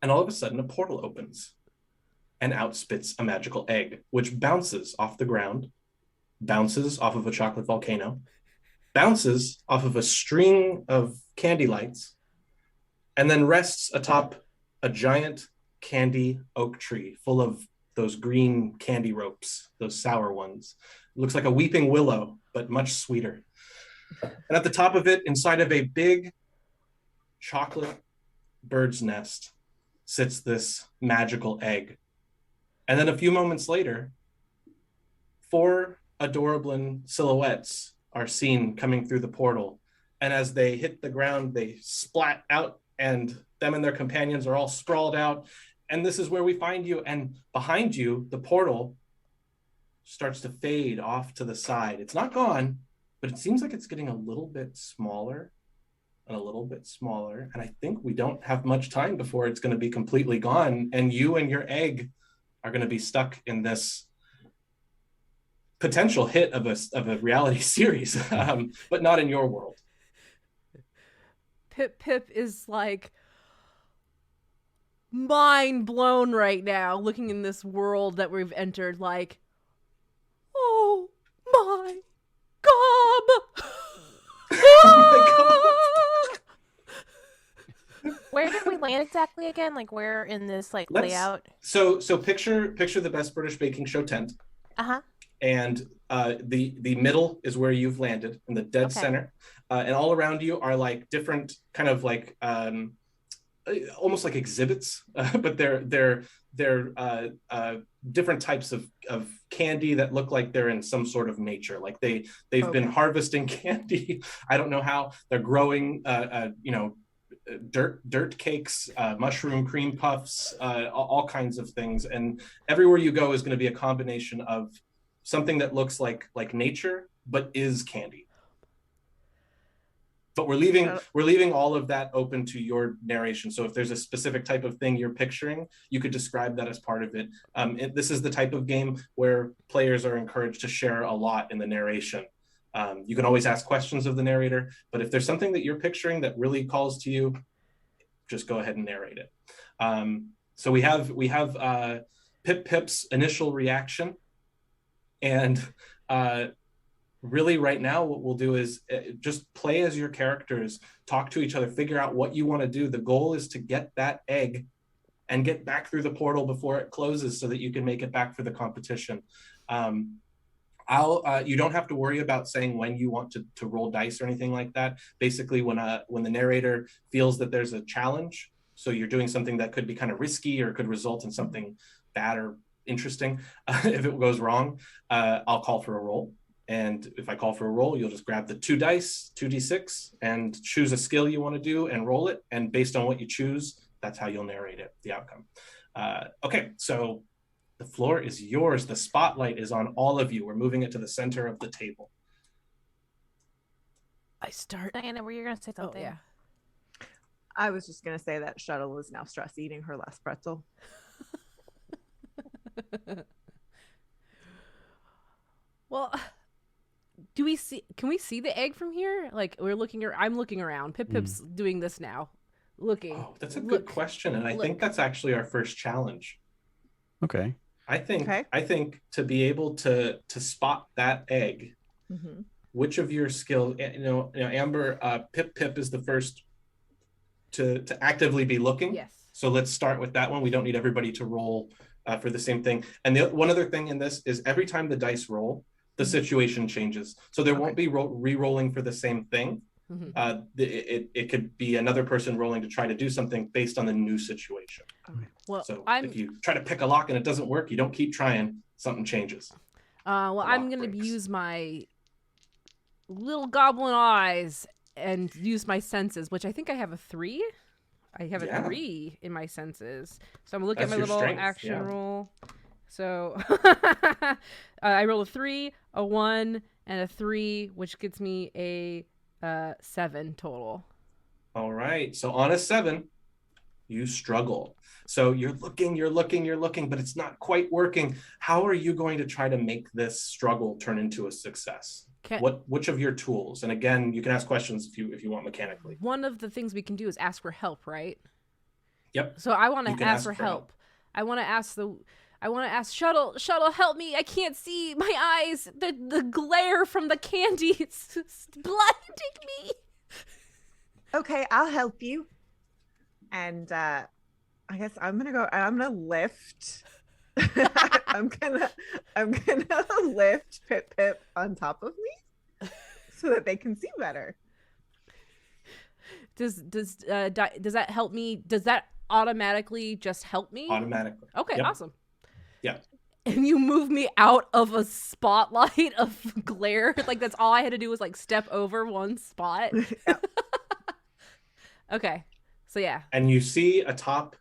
And all of a sudden, a portal opens and out spits a magical egg, which bounces off the ground, bounces off of a chocolate volcano, bounces off of a string of candy lights, and then rests atop a giant candy oak tree full of those green candy ropes, those sour ones. It looks like a weeping willow, but much sweeter. And at the top of it, inside of a big chocolate bird's nest, sits this magical egg. And then a few moments later, 4 Adorablin silhouettes are seen coming through the portal. And as they hit the ground, they splat out, and them and their companions are all sprawled out. And this is where we find you. And behind you, the portal starts to fade off to the side. It's not gone, but it seems like it's getting a little bit smaller and a little bit smaller. And I think we don't have much time before it's going to be completely gone. And you and your egg are going to be stuck in this potential hit of a reality series, but not in your world. Pip is like mind blown right now, looking in this world that we've entered. Like, oh my gob! Oh my God. Where did we land exactly again? Like, where in this layout? So picture the Best British Baking Show tent. Uh-huh. And the middle is where you've landed, in the dead center, and all around you are like different kind of like almost like exhibits, but they're different types of candy that look like they're in some sort of nature, like they've been harvesting candy. I don't know how they're growing, dirt cakes, mushroom cream puffs, all kinds of things, and everywhere you go is going to be a combination of something that looks like nature but is candy. But we're leaving all of that open to your narration. So if there's a specific type of thing you're picturing, you could describe that as part of it. This is the type of game where players are encouraged to share a lot in the narration. You can always ask questions of the narrator, but if there's something that you're picturing that really calls to you, just go ahead and narrate it. So we have Pip's initial reaction. And really right now what we'll do is just play as your characters, talk to each other, figure out what you want to do. The goal is to get that egg and get back through the portal before it closes so that you can make it back for the competition. You don't have to worry about saying when you want to roll dice or anything like that. Basically, when the narrator feels that there's a challenge, so you're doing something that could be kind of risky or could result in something bad or interesting, if it goes wrong, I'll call for a roll. And if I call for a roll, you'll just grab the 2 dice, 2d6, and choose a skill you want to do and roll it. And based on what you choose, that's how you'll narrate it, the outcome. Okay, so the floor is yours. The spotlight is on all of you. We're moving it to the center of the table. I start. Diana, were you going to say something? Oh, yeah. I was just going to say that Shuttle is now stress eating her last pretzel. Well, can we see the egg from here? Like, I'm looking around. Pip's doing this now. Looking. Oh, that's a good question. And I think that's actually our first challenge. Okay. I think to be able to spot that egg, which of your skills, Amber, Pip is the first to actively be looking. Yes. So let's start with that one. We don't need everybody to roll for the same thing. And the one other thing in this is every time the dice roll, the situation changes. So there won't be re-rolling for the same thing. It could be another person rolling to try to do something based on the new situation. Okay. Well, so if you try to pick a lock and it doesn't work, you don't keep trying, something changes. I'm going to use my little goblin eyes and use my senses, which I think I have a 3. I have a 3 in my senses. So I'm going to look at my little strength, action roll. So I roll a 3, a 1, and a 3, which gets me a 7 total. All right. So on a 7, You struggle. So you're looking, but it's not quite working. How are you going to try to make this struggle turn into a success? Which of your tools? And again, you can ask questions if you want mechanically. One of the things we can do is ask for help, right? Yep. So I want to ask for help. I want to ask Shuttle, help me. I can't see. My eyes, the glare from the candy is blinding me. Okay, I'll help you. And I guess I'm gonna lift. I'm gonna lift Pip on top of me so that they can see better. Does that help me? Does that automatically just help me? Automatically. Okay, yep. Awesome. Yeah. And you move me out of a spotlight of glare. Like that's all I had to do was like step over one spot. Okay. So yeah. And you see atop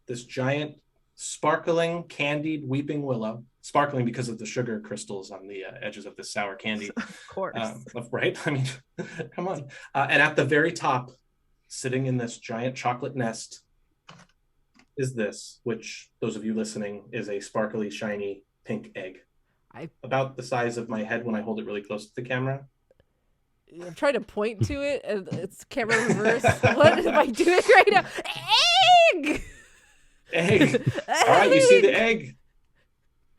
this giant sparkling candied weeping willow, sparkling because of the sugar crystals on the edges of this sour candy. Of course. Right? I mean, come on. And at the very top, sitting in this giant chocolate nest, is this, which those of you listening, is a sparkly, shiny pink egg. About the size of my head when I hold it really close to the camera. I'm trying to point to it, and it's camera reverse. What am I doing right now? Egg! Egg! All right, you see the egg.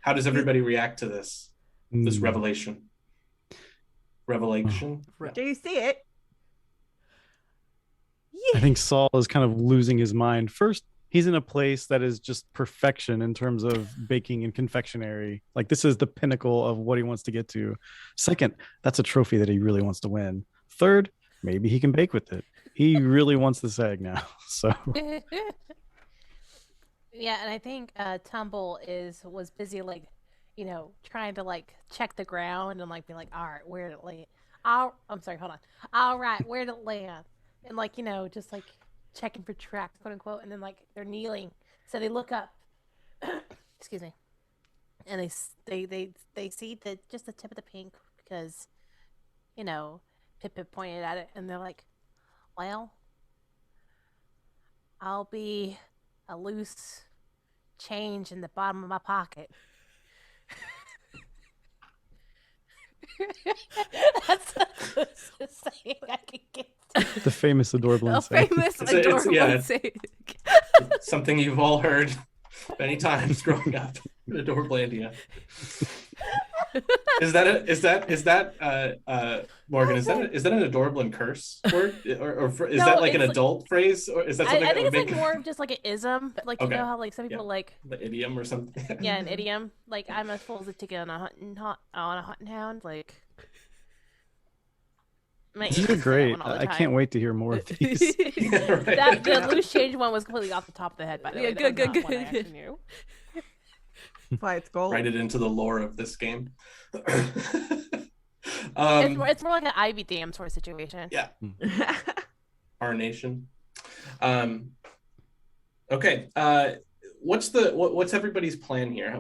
How does everybody react to this? This revelation? Revelation? Do you see it? I think Saul is kind of losing his mind. First, he's in a place that is just perfection in terms of baking and confectionery. Like this is the pinnacle of what he wants to get to. Second, that's a trophy that he really wants to win. Third, maybe he can bake with it. He really wants this egg now. So yeah, and I think Tumble was busy like, trying to like check the ground and like be like, all right, where did it land? I'm sorry, hold on. All right, where did it land? And like, just like checking for tracks, quote unquote, and then like they're kneeling, so they look up. Excuse me, and they see just the tip of the pink because, Pip pointed at it, and they're like, "Well, I'll be a loose change in the bottom of my pocket." That's the closest saying I can get. The famous Adorablin saying. Famous Adorablin saying. Something you've all heard many times growing up in Adorablandia. Is that Morgan? Is that an Adorablin curse word, or is that like an adult phrase, or is that something? I think it's like more of just like an ism, like okay. You know how like some people like the idiom or something. Yeah, an idiom. Like I'm as full as a ticket on a hunting hound. Like these are great. I can't wait to hear more of these. Yeah, right. The loose change one was completely off the top of the head. By the way, good. Why it's gold. Write it into the lore of this game. It's more like an Ivy Dam sort of situation. Yeah. Our nation. Okay. What's everybody's plan here? How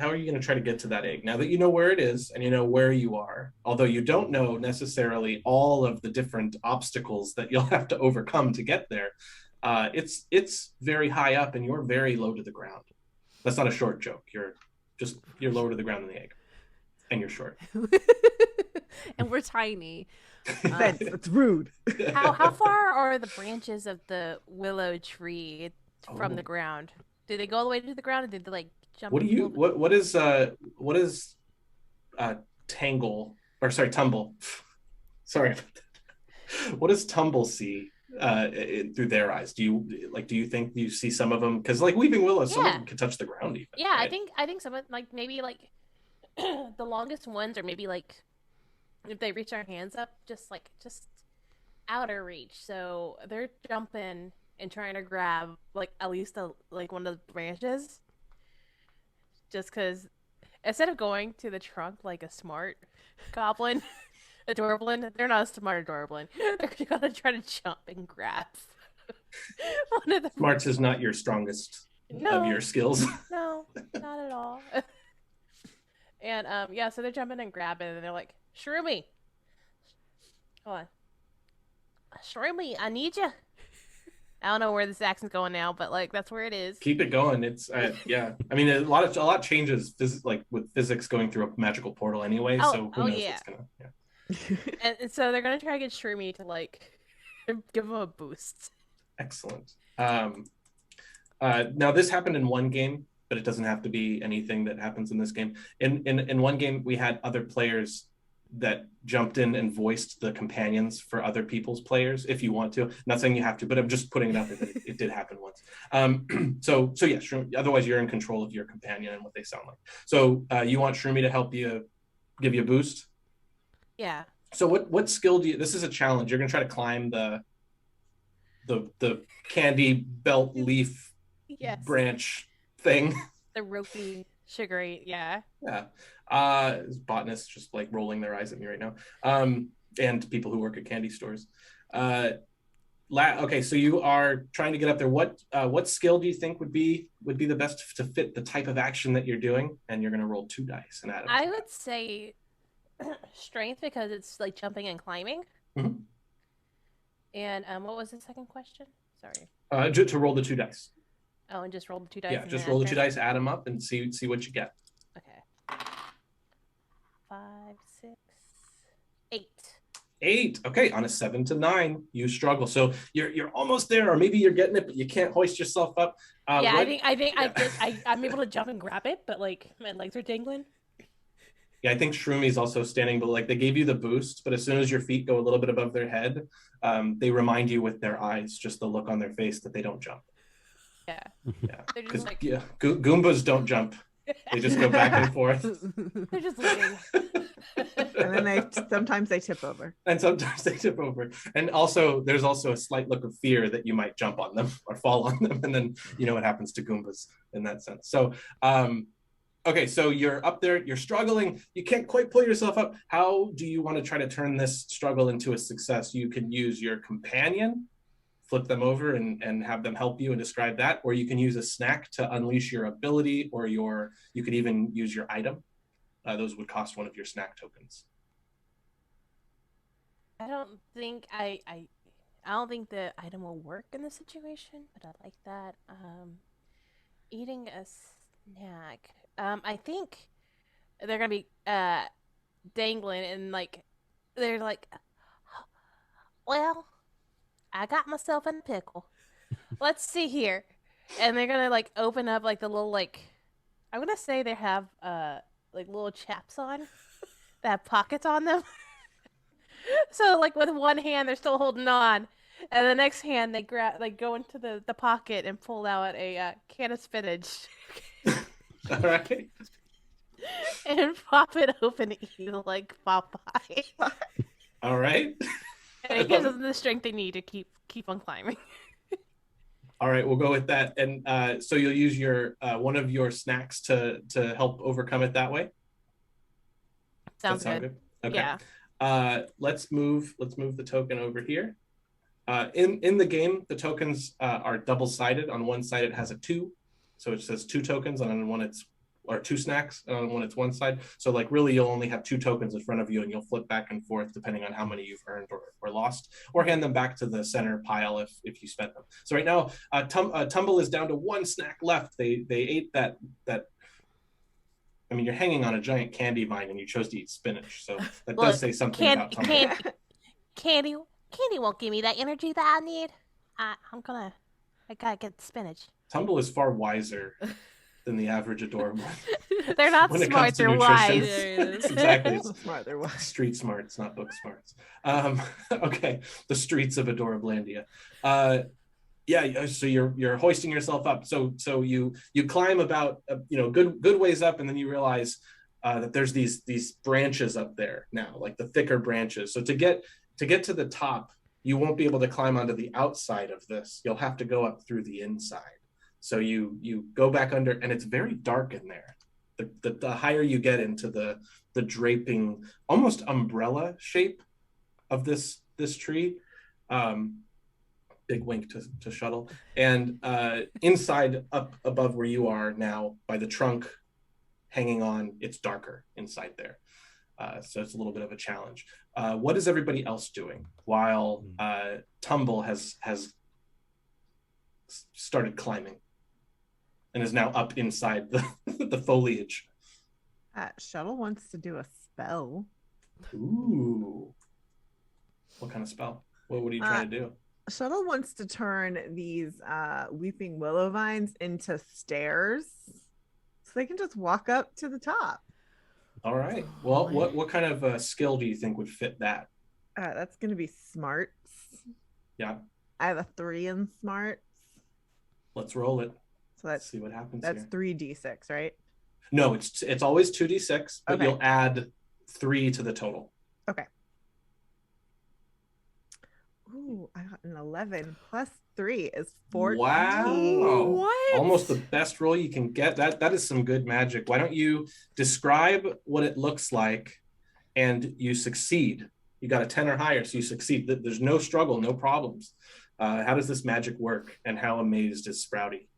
are you going to try to get to that egg now that you know where it is and you know where you are? Although you don't know necessarily all of the different obstacles that you'll have to overcome to get there. It's very high up and you're very low to the ground. That's not a short joke. You're lower to the ground than the egg, and you're short. And we're tiny. That's rude. How far are the branches of the willow tree from the ground? Do they go all the way to the ground, or did they like jump? What is tangle or sorry tumble? Sorry, what does tumble see through their eyes? Do you think you see some of them? Because like weeping willows, some of them can touch the ground even. Yeah, right? I think some of like maybe like the longest ones, or maybe like if they reach their hands up, just outer reach. So they're jumping and trying to grab like at least one of the branches, just because instead of going to the trunk like a smart goblin. Adorablin, they're not a smart Adorablin. They're gonna try to jump and grab one of the Smarts is not your strongest of your skills. No, not at all. And so they're jumping and grabbing, and they're like, "Shroomy, hold on, Shroomy, I need you." I don't know where this accent's going now, but like that's where it is. Keep it going. It's yeah. I mean, a lot changes, like with physics going through a magical portal anyway. So who knows what's gonna. Yeah. And so they're gonna try to get Shroomy to like give him a boost. Excellent. Now this happened in one game, but it doesn't have to be anything that happens in this game. In one game, we had other players that jumped in and voiced the companions for other people's players. If you want to, I'm not saying you have to, but I'm just putting it out there that it did happen once. So yeah, Shroomy, otherwise you're in control of your companion and what they sound like. So you want Shroomy to help you, give you a boost? Yeah. So what skill do you? This is a challenge. You're gonna try to climb the candy belt leaf branch thing. The ropey, sugary, yeah. Yeah. Botanists just like rolling their eyes at me right now. And people who work at candy stores. Okay, so you are trying to get up there. What skill do you think would be the best to fit the type of action that you're doing? And you're gonna roll 2 dice and add them. I would say strength, because it's like jumping and climbing. Mm-hmm. And what was the second question? Sorry. To roll the 2 dice. Oh, and just roll the 2 dice. Yeah, just roll the 2 dice, add them up, and see what you get. Okay. 5, 6, 8. 8. Okay, on a 7 to 9, you struggle. So you're almost there, or maybe you're getting it, but you can't hoist yourself up. Yeah, I think I'm able to jump and grab it, but like my legs are dangling. Yeah, I think Shroomy's also standing, but like they gave you the boost, but as soon as your feet go a little bit above their head, they remind you with their eyes, just the look on their face, that they don't jump. Yeah. Yeah. They're just like... Goombas don't jump. They just go back and forth. They're just looking. And then sometimes they tip over. And sometimes they tip over. And also, there's also a slight look of fear that you might jump on them or fall on them. And then you know what happens to Goombas in that sense. So, okay, so you're up there, you're struggling, you can't quite pull yourself up. How do you want to try to turn this struggle into a success? You can use your companion, flip them over and have them help you and describe that, or you can use a snack to unleash your ability, or you could even use your item. Those would cost one of your snack tokens. I don't think I don't think the item will work in this situation, but I like that. Eating a snack. I think they're gonna be dangling and like they're like, well, I got myself in a pickle. Let's see here. And they're gonna like open up like the little like, I'm gonna say they have like little chaps on that have pockets on them. So like with one hand they're still holding on, and the next hand they go into the pocket and pull out a can of spinach. All right. And pop it open, eat like Popeye. All right. And it gives them the strength they need to keep on climbing. All right, we'll go with that. And so you'll use your one of your snacks to help overcome it that way. Sounds good. Okay. Yeah. Let's move the token over here. In the game, the tokens are double-sided. On one side, it has a 2, so it says 2 tokens. And on one, it's 2 snacks. And on one, it's one side. So like really, you'll only have 2 tokens in front of you, and you'll flip back and forth depending on how many you've earned or lost, or hand them back to the center pile if you spent them. So right now, Tumble is down to 1 snack left. They ate that. I mean, you're hanging on a giant candy vine, and you chose to eat spinach. So that does say something about Tumble. Candy won't give me that energy that I need. I gotta get spinach. Tumble is far wiser than the average Adorablin. They're not smart, they're wise. Exactly. Smart, they're wise. Street smarts, not book smarts. Okay, the streets of Adorablandia. Yeah, so you're hoisting yourself up. So you climb about good ways up, and then you realize that there's these branches up there now, like the thicker branches. So to get to the top, you won't be able to climb onto the outside of this. You'll have to go up through the inside. So you go back under, and it's very dark in there. The higher you get into the draping, almost umbrella shape of this tree. Big wink to Shuttle. And inside, up above where you are now, by the trunk hanging on, it's darker inside there. So it's a little bit of a challenge. What is everybody else doing while Tumble has started climbing and is now up inside the foliage. Shuttle wants to do a spell. Ooh. What kind of spell? What are you trying to do? Shuttle wants to turn these weeping willow vines into stairs so they can just walk up to the top. All right. Well, what kind of skill do you think would fit that? That's going to be smarts. Yeah. I have a 3 in smarts. Let's roll it. So let's see what happens. That's here. 3d6, right? No, it's always 2d6, but okay. You'll add 3 to the total. Okay. Ooh, I got an 11 plus 3 is 14. Wow. What? Almost the best roll you can get. That is some good magic. Why don't you describe what it looks like and you succeed? You got a 10 or higher, so you succeed. There's no struggle, no problems. How does this magic work, and how amazed is Sprouty?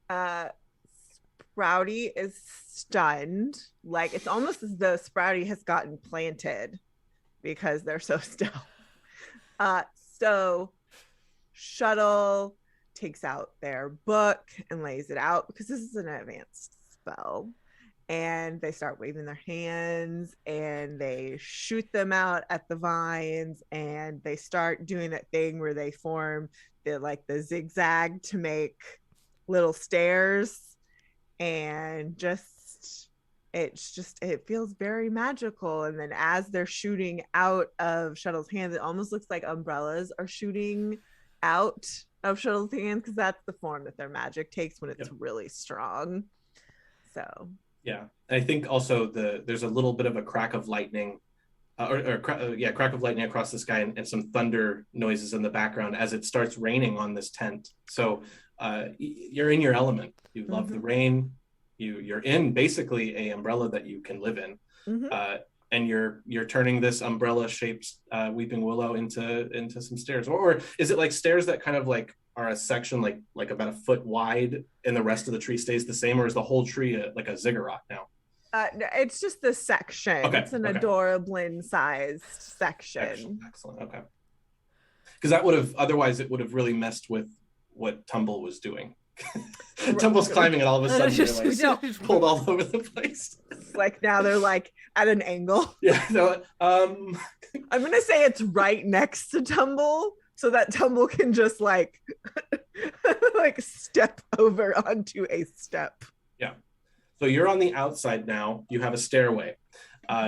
Sprouty is stunned. Like, it's almost as though Sprouty has gotten planted because they're so still. So Shuttle takes out their book and lays it out because this is an advanced spell. And they start waving their hands and they shoot them out at the vines, and they start doing that thing where they form the zigzag to make little stairs, and it feels very magical. And then as they're shooting out of Shuttle's hands, it almost looks like umbrellas are shooting out of Shuttle's hands, because that's the form that their magic takes when it's really strong. So yeah, and I think also there's a little bit of a crack of lightning, crack of lightning across the sky, and some thunder noises in the background as it starts raining on this tent. So you're in your element. You love the rain. You're in basically a umbrella that you can live in, and you're turning this umbrella-shaped weeping willow into some stairs. Or is it like stairs that kind of like are a section like about a foot wide, and the rest of the tree stays the same, or is the whole tree like a ziggurat now? It's just the section. Okay, it's an Adorablin sized section. Excellent. Okay. Because that would have really messed with what Tumble was doing. Tumble's climbing, and all of a sudden they're like pulled all over the place. Like now they're like at an angle. Yeah. So, I'm gonna say it's right next to Tumble, so that Tumble can just like step over onto a step. Yeah. So you're on the outside now. You have a stairway.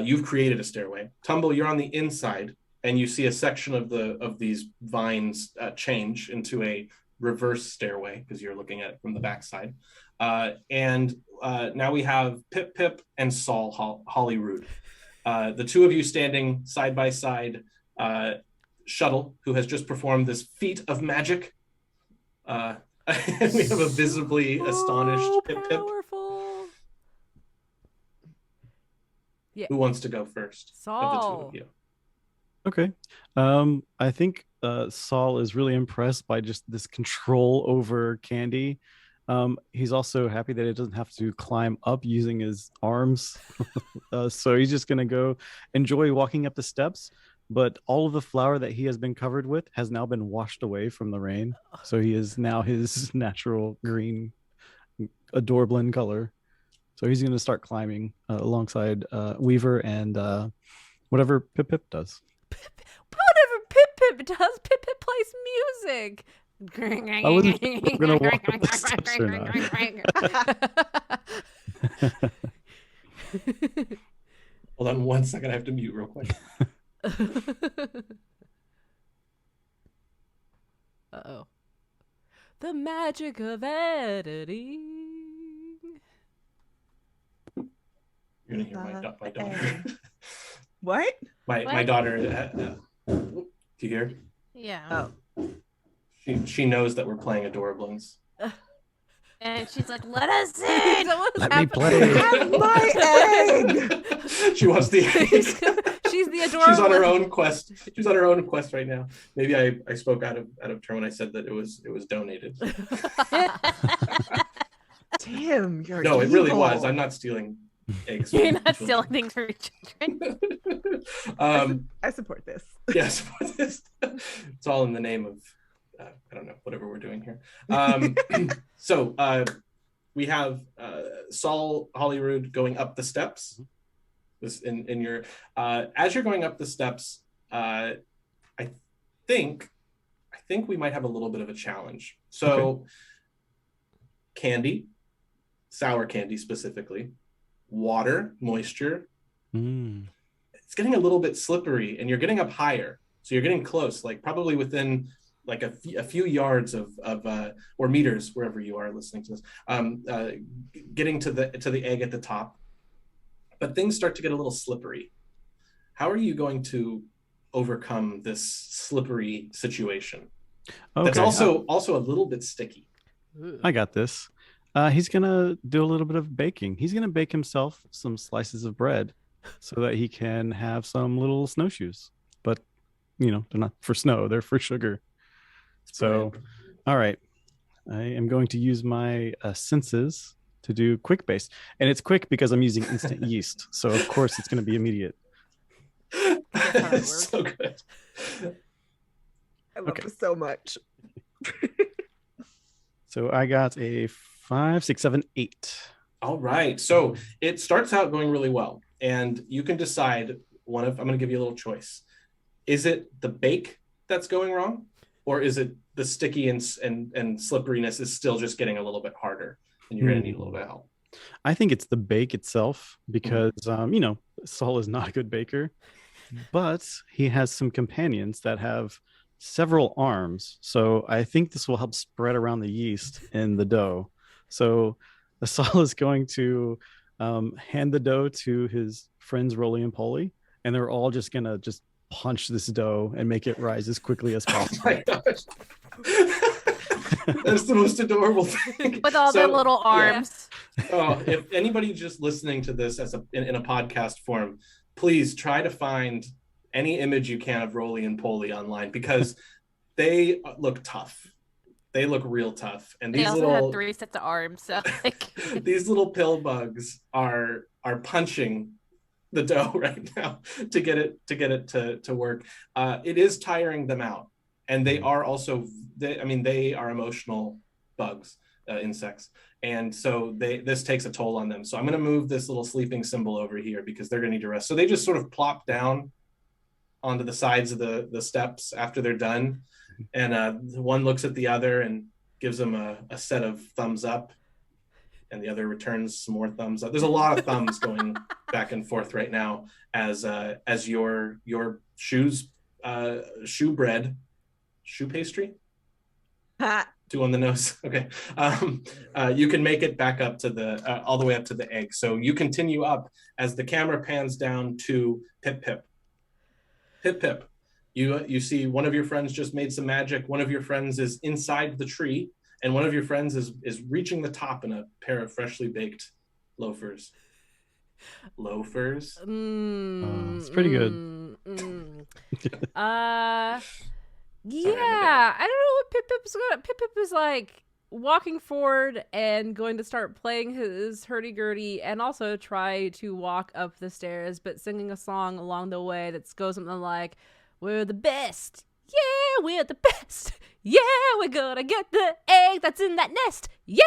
You've created a stairway. Tumble, you're on the inside, and you see a section of these vines change into a reverse stairway because you're looking at it from the backside. And now we have Pip Pip and Saul Holyrood. The two of you standing side by side. Shuttle, who has just performed this feat of magic. And we have a visibly astonished Pip Pip. Yeah. Who wants to go first? Saul. Of the two of you. Okay. I think Saul is really impressed by just this control over Candy. He's also happy that it doesn't have to climb up using his arms. So he's just going to go enjoy walking up the steps. But all of the flour that he has been covered with has now been washed away from the rain. So he is now his natural green Adorablin color. So he's going to start climbing alongside Weaver and whatever Pip Pip does. Whatever Pip Pip does, Pip Pip plays music. I wasn't sure if we're going to walk up the steps or not. Hold on 1 second. I have to mute real quick. Uh-oh. The magic of editing. You're gonna hear my daughter. What? My daughter. Do you hear? Yeah. Oh. She knows that we're playing Adorablins. And she's like, "Let us in. Let me play. Have my egg." She wants the. She's the Adorablin. She's on her own quest. She's on her own quest right now. Maybe I spoke out of turn when I said that it was donated. Damn, you're no, it evil. really was. I'm not stealing eggs. You're not stealing things from your children. I support this. Yes, it's all in the name of I don't know, whatever we're doing here. So we have Saul Holyrood going up the steps. This in your as you're going up the steps, I think we might have a little bit of a challenge. So candy, sour candy specifically, water, moisture. It's getting a little bit slippery, and you're getting up higher. So you're getting close, like probably within like a few yards of or meters, wherever you are listening to this, getting to the egg at the top. But things start to get a little slippery. How are you going to overcome this slippery situation? That's also a little bit sticky. I got this. He's gonna do a little bit of baking. He's gonna bake himself some slices of bread so that he can have some little snowshoes. But they're not for snow, they're for sugar. So all right, I am going to use my senses to do quick base, and it's quick because I'm using instant yeast, so of course it's going to be immediate. So good. I love this so much. So I got a 5, 6, 7, 8. All right, so it starts out going really well, and you can decide I'm going to give you a little choice. Is it the bake that's going wrong, or is it the sticky and slipperiness is still just getting a little bit harder, and you're going to need a little bit of help? I think it's the bake itself because, Saul is not a good baker, but he has some companions that have several arms. So I think this will help spread around the yeast in the dough. So Saul is going to hand the dough to his friends Rolly and Polly, and they're all just going to punch this dough and make it rise as quickly as possible. Oh my gosh. That's the most adorable thing. With all their little arms. Yeah. Oh, if anybody just listening to this in a podcast form, please try to find any image you can of Rolly and Polly online, because they look tough. They look real tough. And they also have 3 sets of arms. So these little pill bugs are punching the dough right now to get it to work. It is tiring them out, and they are also they are emotional bugs, insects, and so this takes a toll on them. So I'm going to move this little sleeping symbol over here because they're going to need to rest. So they just sort of plop down onto the sides of the steps after they're done, and one looks at the other and gives them a set of thumbs up, and the other returns some more thumbs up. There's a lot of thumbs going back and forth right now as your shoe pastry, 2 on the nose. Okay, you can make it back up to the all the way up to the egg. So you continue up as the camera pans down to Pip Pip. Pip Pip, you see one of your friends just made some magic. One of your friends is inside the tree, and one of your friends is reaching the top in a pair of freshly baked loafers. Loafers? It's pretty good. Yeah, I don't know what Pip Pip's gonna. Pip Pip is like walking forward and going to start playing his hurdy-gurdy and also try to walk up the stairs, but singing a song along the way that goes something like, "We're the best. Yeah, we're the best. Yeah, we're gonna get the egg that's in that nest. Yeah."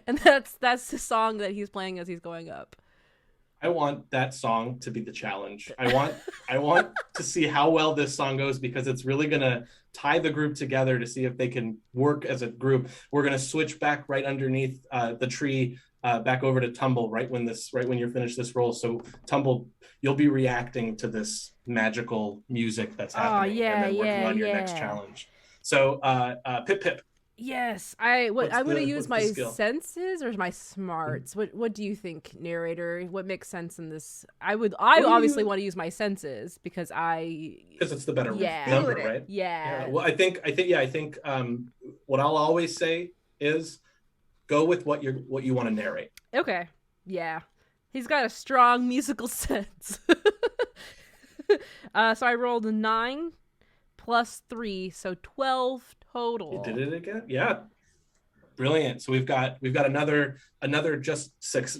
And that's the song that he's playing as he's going up. I want that song to be the challenge. I want to see how well this song goes, because it's really gonna tie the group together to see if they can work as a group. We're gonna switch back right underneath the tree, back over to Tumble right when you're finished this roll. So Tumble, you'll be reacting to this magical music that's happening, and then working on your next challenge. So Pip Pip. Yes, I'm going to use my skill? senses or my smarts. What do you think, narrator? What makes sense in this? I obviously want to use my senses because it's the better number, right? Yeah. Well, I think what I'll always say is go with what you want to narrate. Okay. Yeah. He's got a strong musical sense. So I rolled a 9 plus 3, so 12 total. You did it again? Yeah. Brilliant. So we've got another just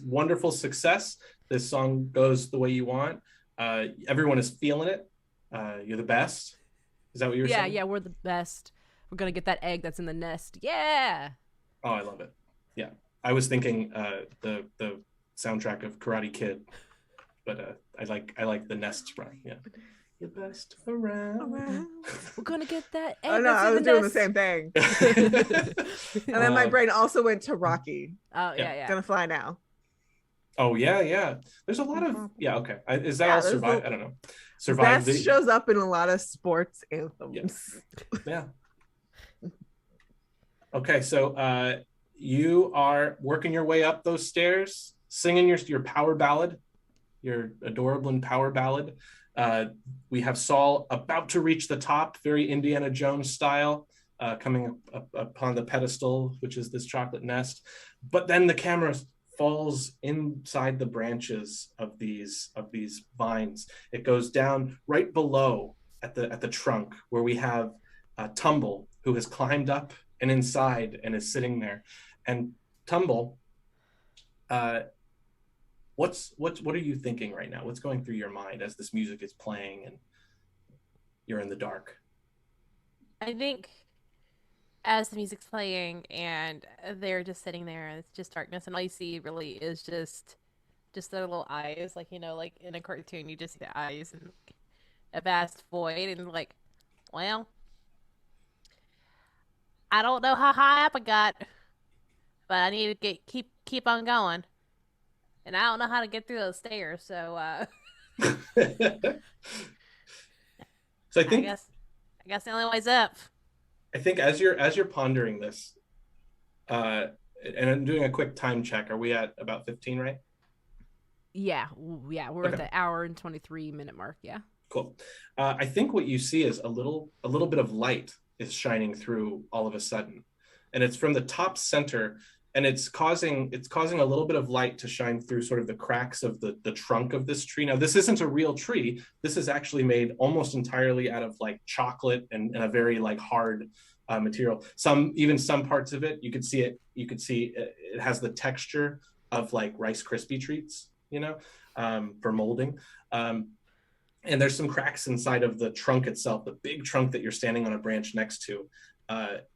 wonderful success. This song goes the way you want. Everyone is feeling it. You're the best. Is that what you're saying? Yeah, we're the best. We're gonna get that egg that's in the nest. Yeah. Oh, I love it. Yeah, I was thinking the soundtrack of Karate Kid, but I like the nest run. Yeah. Your best around. We're gonna get that egg Oh no, that's I in was the doing the nest. same thing. And then my brain also went to Rocky. Oh yeah. Gonna fly now. Oh yeah. There's a lot of okay. Is that Yeah, all there's survive? a- I don't know. Survive Best shows up in a lot of sports anthems. Yeah. Okay, so you are working your way up those stairs, singing your power ballad, your Adorablin power ballad. We have Saul about to reach the top, very Indiana Jones style, coming up upon the pedestal, which is this chocolate nest. But then the camera falls inside the branches of these vines. It goes down right below at the trunk, where we have Tumble, who has climbed up and inside and is sitting there. And Tumble, what are you thinking right now? What's going through your mind as this music is playing and you're in the dark? I think as the music's playing and they're just sitting there and it's just darkness and all you see really is just their little eyes, like, you know, like in a cartoon you just see the eyes and a vast void, and like, well, I don't know how high up I got, but I need to keep on going. And I don't know how to get through those stairs, so So I think I guess the only way's up. I think as you're pondering this, and I'm doing a quick time check. Are we at about 15, right? Yeah. We're at the hour and 23-minute mark. Yeah. Cool. I think what you see is a little bit of light is shining through all of a sudden, and it's from the top center, and it's causing a little bit of light to shine through sort of the cracks of the trunk of this tree. Now, this isn't a real tree. This is actually made almost entirely out of like chocolate and a very like hard material. Some parts of it, you could see it has the texture of like Rice Krispie treats, you know, for molding. And there's some cracks inside of the trunk itself, the big trunk that you're standing on a branch next to.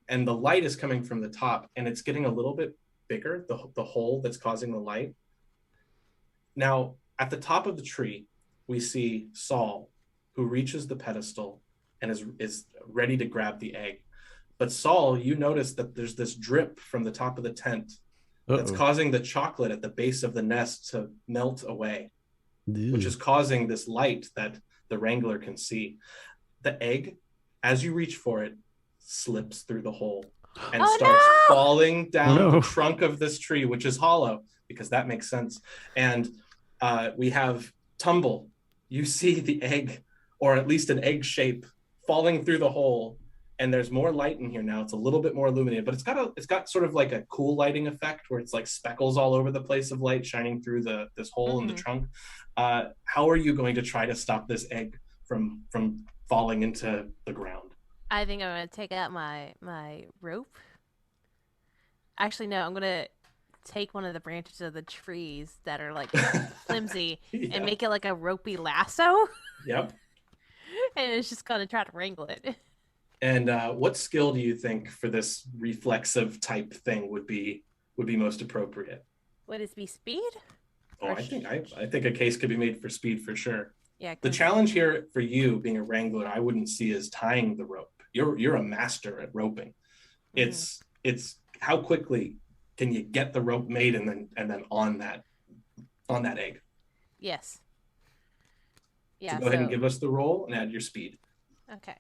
And the light is coming from the top, and it's getting a little bit bigger, the hole that's causing the light. Now, at the top of the tree, we see Saul, who reaches the pedestal and is ready to grab the egg. But Saul, you notice that there's this drip from the top of the tent that's causing the chocolate at the base of the nest to melt away, which is causing this light that the Wrangler can see. The egg, as you reach for it, slips through the hole and starts falling down the trunk of this tree, which is hollow, because that makes sense. And we have Tumble. You see the egg, or at least an egg shape, falling through the hole, and there's more light in here now. It's a little bit more illuminated, but it's got sort of like a cool lighting effect where it's like speckles all over the place of light shining through this hole in the trunk. How are you going to try to stop this egg from falling into the ground? I think I'm gonna take out my rope. Actually, no, I'm gonna take one of the branches of the trees that are like flimsy and make it like a ropey lasso. Yep. And it's just gonna try to wrangle it. And what skill do you think for this reflexive type thing would be most appropriate? Would it be speed? Oh, I think a case could be made for speed for sure. Yeah. The challenge here for you being a wrangler, I wouldn't see as tying the rope. You're a master at roping. It's how quickly can you get the rope made and then on that egg. Yes. Yeah. So go ahead and give us the roll and add your speed. Okay.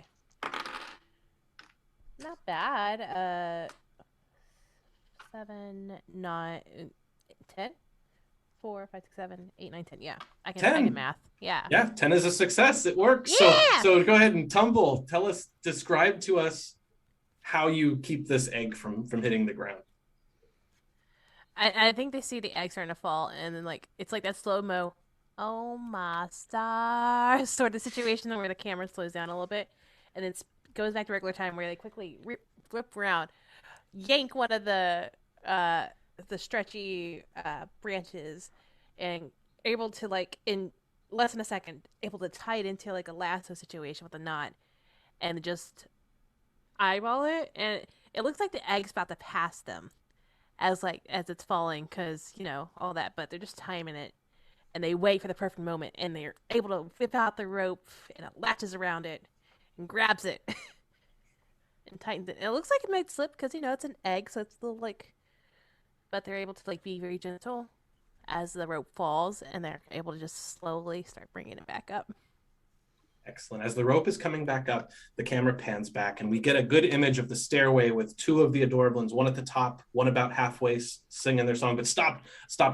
Not bad. 7, 9, 10. 4, 5, 6, 7, 8, 9, 10. Yeah, I can math. Yeah. Yeah, 10 is a success. It works. Yeah! So go ahead and Tumble. Describe to us how you keep this egg from hitting the ground. I think they see the egg starting to fall, and then like it's like that slow-mo, oh my stars sort of situation where the camera slows down a little bit, and then goes back to regular time where they quickly whip around, yank one of the stretchy branches, and able to, like, in less than a second, able to tie it into like a lasso situation with a knot, and just eyeball it, and it looks like the egg's about to pass them as it's falling, because all that. But they're just timing it, and they wait for the perfect moment, and they're able to whip out the rope, and it latches around it and grabs it and tightens it. And it looks like it might slip because it's an egg, so it's a little but they're able to be very gentle as the rope falls, and they're able to just slowly start bringing it back up. Excellent. As the rope is coming back up, the camera pans back, and we get a good image of the stairway with two of the Adorablins, one at the top, one about halfway singing their song, but stopped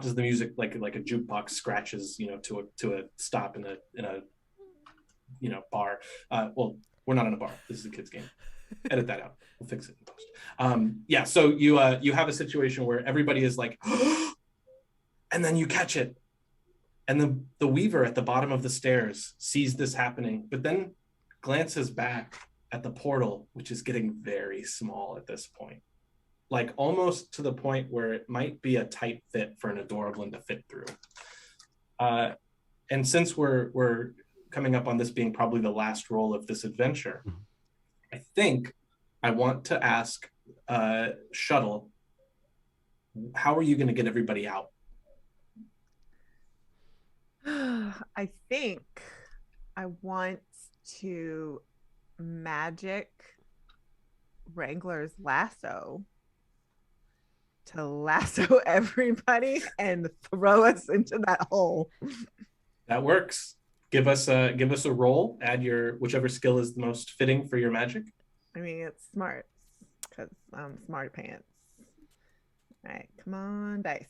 as the music, like a jukebox, scratches, to a stop in a bar. Well, we're not in a bar. This is a kid's game. Edit that out. We'll fix it in post. So you have a situation where everybody is like, and then you catch it. And the weaver at the bottom of the stairs sees this happening, but then glances back at the portal, which is getting very small at this point, like almost to the point where it might be a tight fit for an Adorablin to fit through. And since we're coming up on this being probably the last roll of this adventure, I think I want to ask Shuttle, how are you going to get everybody out? I think I want to magic Wrangler's lasso to lasso everybody and throw us into that hole. That works. Give us a roll. Add your whichever skill is the most fitting for your magic. I mean, it's smart because I'm smart pants. All right, come on, dice.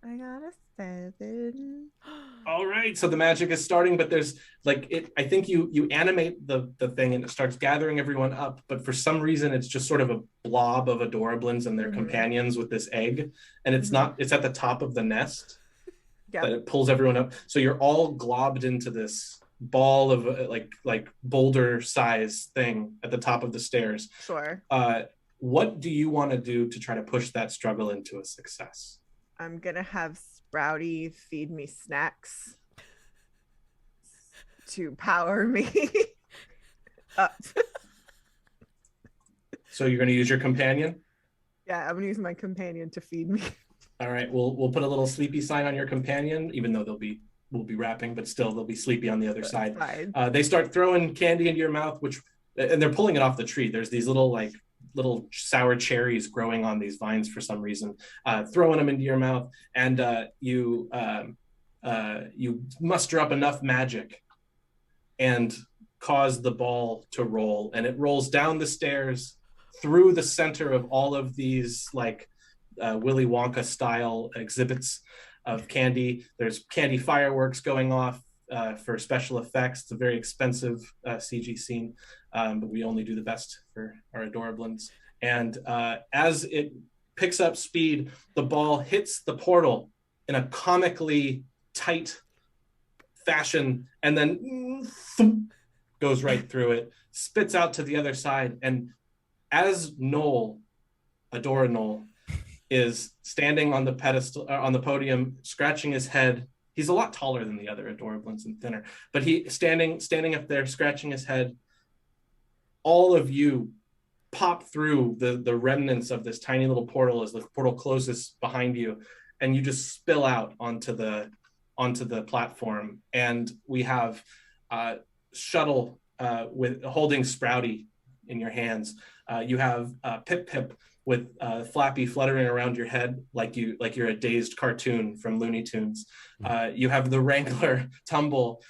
I got a 7. All right, so the magic is starting, but there's I think you animate the thing and it starts gathering everyone up, but for some reason it's just sort of a blob of Adorablins and their companions with this egg, and it's at the top of the nest that it pulls everyone up. So you're all globbed into this ball of like boulder size thing at the top of the stairs. Sure. What do you want to do to try to push that struggle into a success? I'm gonna have Sprouty feed me snacks to power me up. So you're gonna use your companion? Yeah, I'm gonna use my companion to feed me. All right, we'll put a little sleepy sign on your companion, even though we'll be rapping, but still they'll be sleepy on the other side. They start throwing candy into your mouth, and they're pulling it off the tree. There's these little sour cherries growing on these vines for some reason, throwing them into your mouth, and you muster up enough magic and cause the ball to roll, and it rolls down the stairs through the center of all of these Willy Wonka style exhibits of candy. There's candy fireworks going off for special effects. It's a very expensive CG scene, but we only do the best for our Adorablins. And as it picks up speed, the ball hits the portal in a comically tight fashion, and then goes right through it, spits out to the other side. And as Noel, Adora Noel, is standing on the pedestal, on the podium, scratching his head. He's a lot taller than the other Adorablins and thinner, but he standing up there, scratching his head. All of you pop through the remnants of this tiny little portal as the portal closes behind you, and you just spill out onto the platform. And we have Shuttle with holding Sprouty in your hands. You have Pip Pip with Flappy fluttering around your head like you're a dazed cartoon from Looney Tunes. You have the Wrangler Tumble,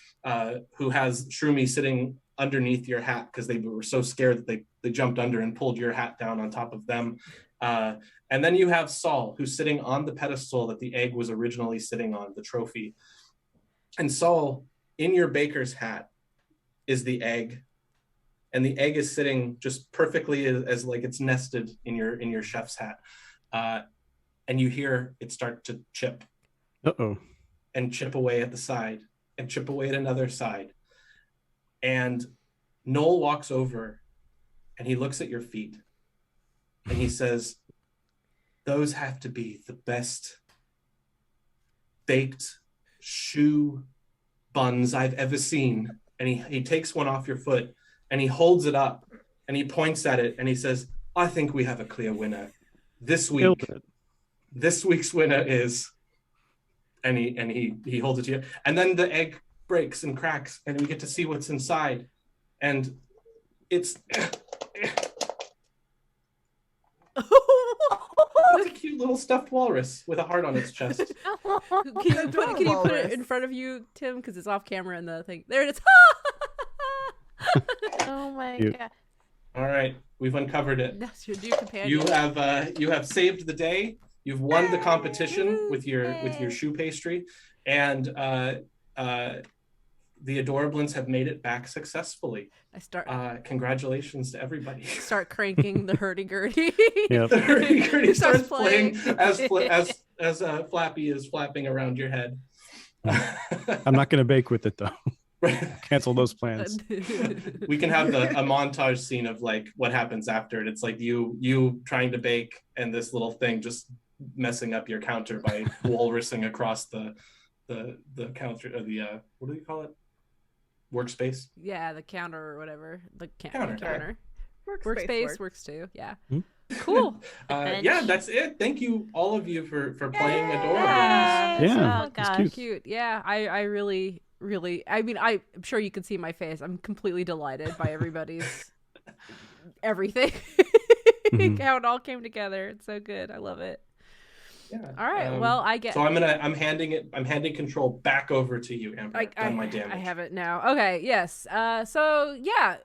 who has Shroomy sitting underneath your hat because they were so scared that they jumped under and pulled your hat down on top of them. And then you have Saul, who's sitting on the pedestal that the egg was originally sitting on, the trophy. And Saul, in your baker's hat is the egg. And the egg is sitting just perfectly as like it's nested in your chef's hat. And you hear it start to chip. Uh-oh. And chip away at the side and chip away at another side. And Noel walks over and he looks at your feet and he says, "Those have to be the best baked shoe buns I've ever seen." and he takes one off your foot and he holds it up and he points at it and he says, I think we have a clear winner. This week's winner is, and he holds it to you. And then the egg breaks and cracks and we get to see what's inside. And it's a cute little stuffed walrus with a heart on its chest. Can you put it in front of you, Tim? Because it's off camera and the thing. There it is. Oh my Cute. god. All right, we've uncovered it. That's your new companion. You have saved the day. You've won the competition with your shoe pastry, and the Adorablins have made it back successfly. Congratulations to everybody. Start cranking the hurdy-gurdy. Yep. The hurdy-gurdy starts playing as playing. Flappy is flapping around your head. I'm not going to bake with it though. Cancel those plans. We can have a montage scene of like what happens after it. It's like you trying to bake and this little thing just messing up your counter by walrusing across the counter, the what do you call it? Workspace. Yeah, the counter or whatever. The Counter. counter. Workspace works too. Yeah. Hmm? Cool. Yeah, that's it. Thank you, all of you, for playing Adorablins. Yeah, Oh it's gosh. cute. Cute. Yeah, I really, I mean, I'm sure you can see my face. I'm completely delighted by everybody's everything. Mhm. How it all came together. It's so good. I love it. Yeah. All right. Well, I get. So I'm handing control back over to you, Amber. I've done my damage. I have it now. Okay. Yes. So yeah.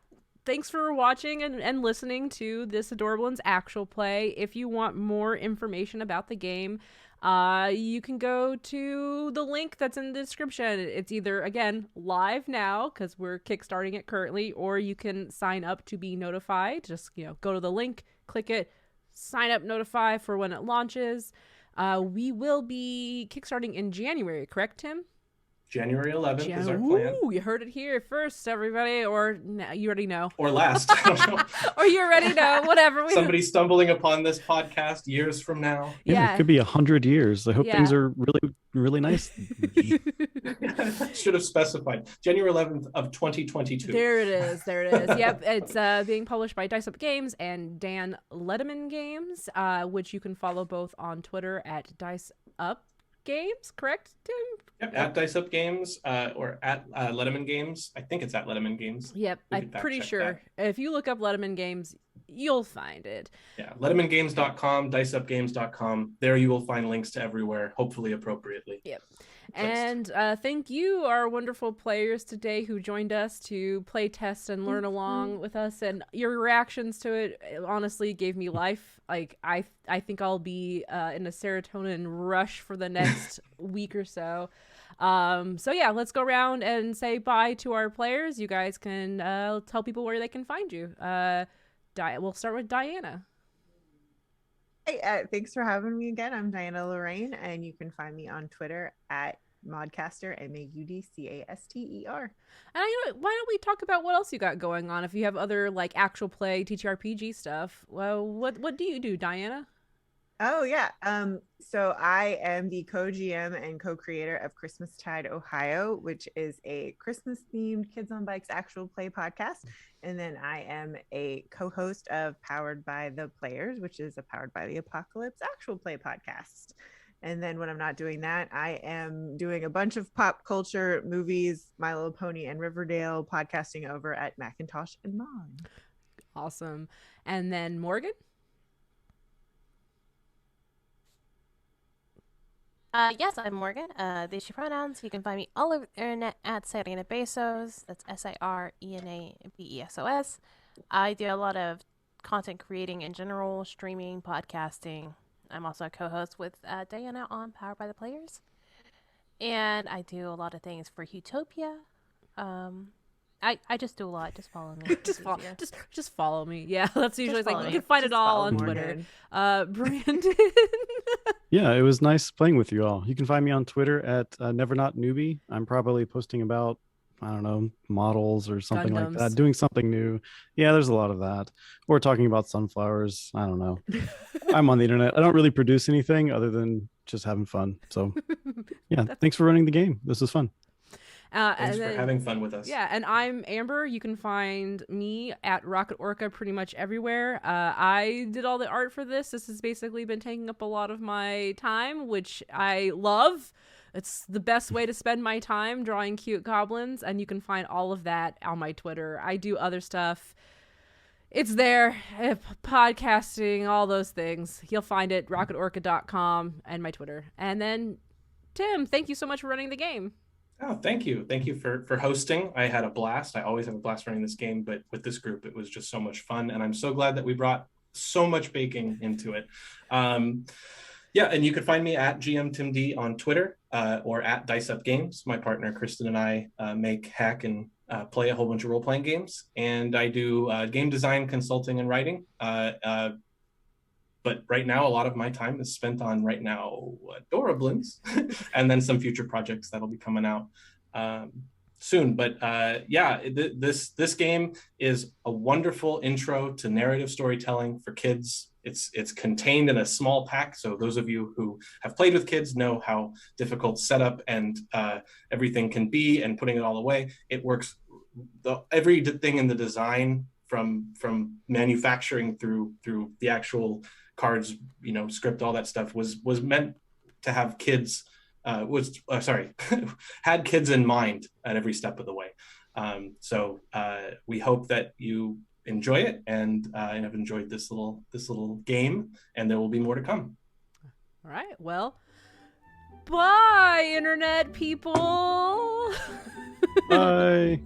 Thanks for watching and listening to this Adorablins actual play. If you want more information about the game, you can go to the link that's in the description. It's either, again, live now because we're kickstarting it currently, or you can sign up to be notified. Just, go to the link, click it, sign up, notify for when it launches. We will be kickstarting in January, correct, Tim? January 11th is our plan. Ooh, you heard it here first, everybody, or you already know. Or last. I don't know. Or you already know, whatever. Somebody stumbling upon this podcast years from now. Yeah, it could be 100 years. I hope Yeah. things are really, really nice. Should have specified. January 11th of 2022. There it is. Yep, it's being published by Dice Up Games and Dan Letterman Games, which you can follow both on Twitter at Dice Up Games, correct, Tim? Yep, at Dice Up Games or at Letterman Games. I think it's at Letterman Games. Yep, We I'm can fact pretty check sure. If you look up Letterman Games, you'll find it. Yeah, lettermangames.com, diceupgames.com. There you will find links to everywhere, hopefully appropriately. Yep. placed. And thank you, our wonderful players today who joined us to play test and learn along with us. And your reactions to it honestly gave me life. Like I think I'll be in a serotonin rush for the next week or so. So yeah, let's go around and say bye to our players. You guys can tell people where they can find you. We'll start with Diana. Hey, thanks for having me again. I'm Diana Lorraine, and you can find me on Twitter at Modcaster, MAUDCASTER. And why don't we talk about what else you got going on? If you have other like actual play TTRPG stuff, well, what do you do, Diana? Oh yeah. So I am the co-GM and co-creator of Christmastide Ohio, which is a Christmas-themed Kids on Bikes actual play podcast. And then I am a co-host of Powered by the Players, which is a Powered by the Apocalypse actual play podcast. And then when I'm not doing that, I am doing a bunch of pop culture movies, My Little Pony and Riverdale, podcasting over at Macintosh and Mom. Awesome. And then Morgan? Yes, I'm Morgan. These are pronouns. You can find me all over the internet at Sirena Bezos. That's SIRENABESOS. I do a lot of content creating in general, streaming, podcasting. I'm also a co-host with Diana on Powered by the Players. And I do a lot of things for Utopia. I just do a lot. Just follow me. just follow me. Yeah, that's usually follow like me. you can find it Just all follow on Morgan. Twitter. Brandon. Yeah, it was nice playing with you all. You can find me on Twitter at NeverNotNewbie. I'm probably posting about, I don't know, models or something like Gundams. that, doing something new. Yeah, there's a lot of that. Or talking about sunflowers. I don't know. I'm on the internet. I don't really produce anything other than just having fun. So yeah, thanks for running the game. This was fun. Thanks for having fun with us. Yeah, and I'm Amber. You can find me at Rocket Orca pretty much everywhere. I did all the art for this. This has basically been taking up a lot of my time, which I love. It's the best way to spend my time drawing cute goblins, and you can find all of that on my Twitter. I do other stuff. It's there, podcasting, all those things. You'll find it, rocketorca.com, and my Twitter. And then, Tim, thank you so much for running the game. Oh, thank you. Thank you for hosting. I had a blast. I always have a blast running this game, but with this group, it was just so much fun. And I'm so glad that we brought so much baking into it. Yeah, and you can find me at GMTimD on Twitter or at Dice Up Games. My partner, Kristen, and I make, hack, and play a whole bunch of role-playing games. And I do game design, consulting, and writing. But right now, a lot of my time is spent on Adorablins and then some future projects that'll be coming out soon. But yeah, this game is a wonderful intro to narrative storytelling for kids. It's contained in a small pack, so those of you who have played with kids know how difficult setup and everything can be, and putting it all away. It works. Everything in the design, from manufacturing through the actual cards, script, all that stuff was meant to have kids. Had kids in mind at every step of the way. So we hope that you enjoy it and have enjoyed this little game, and there will be more to come. All right. Well, bye, internet people. Bye.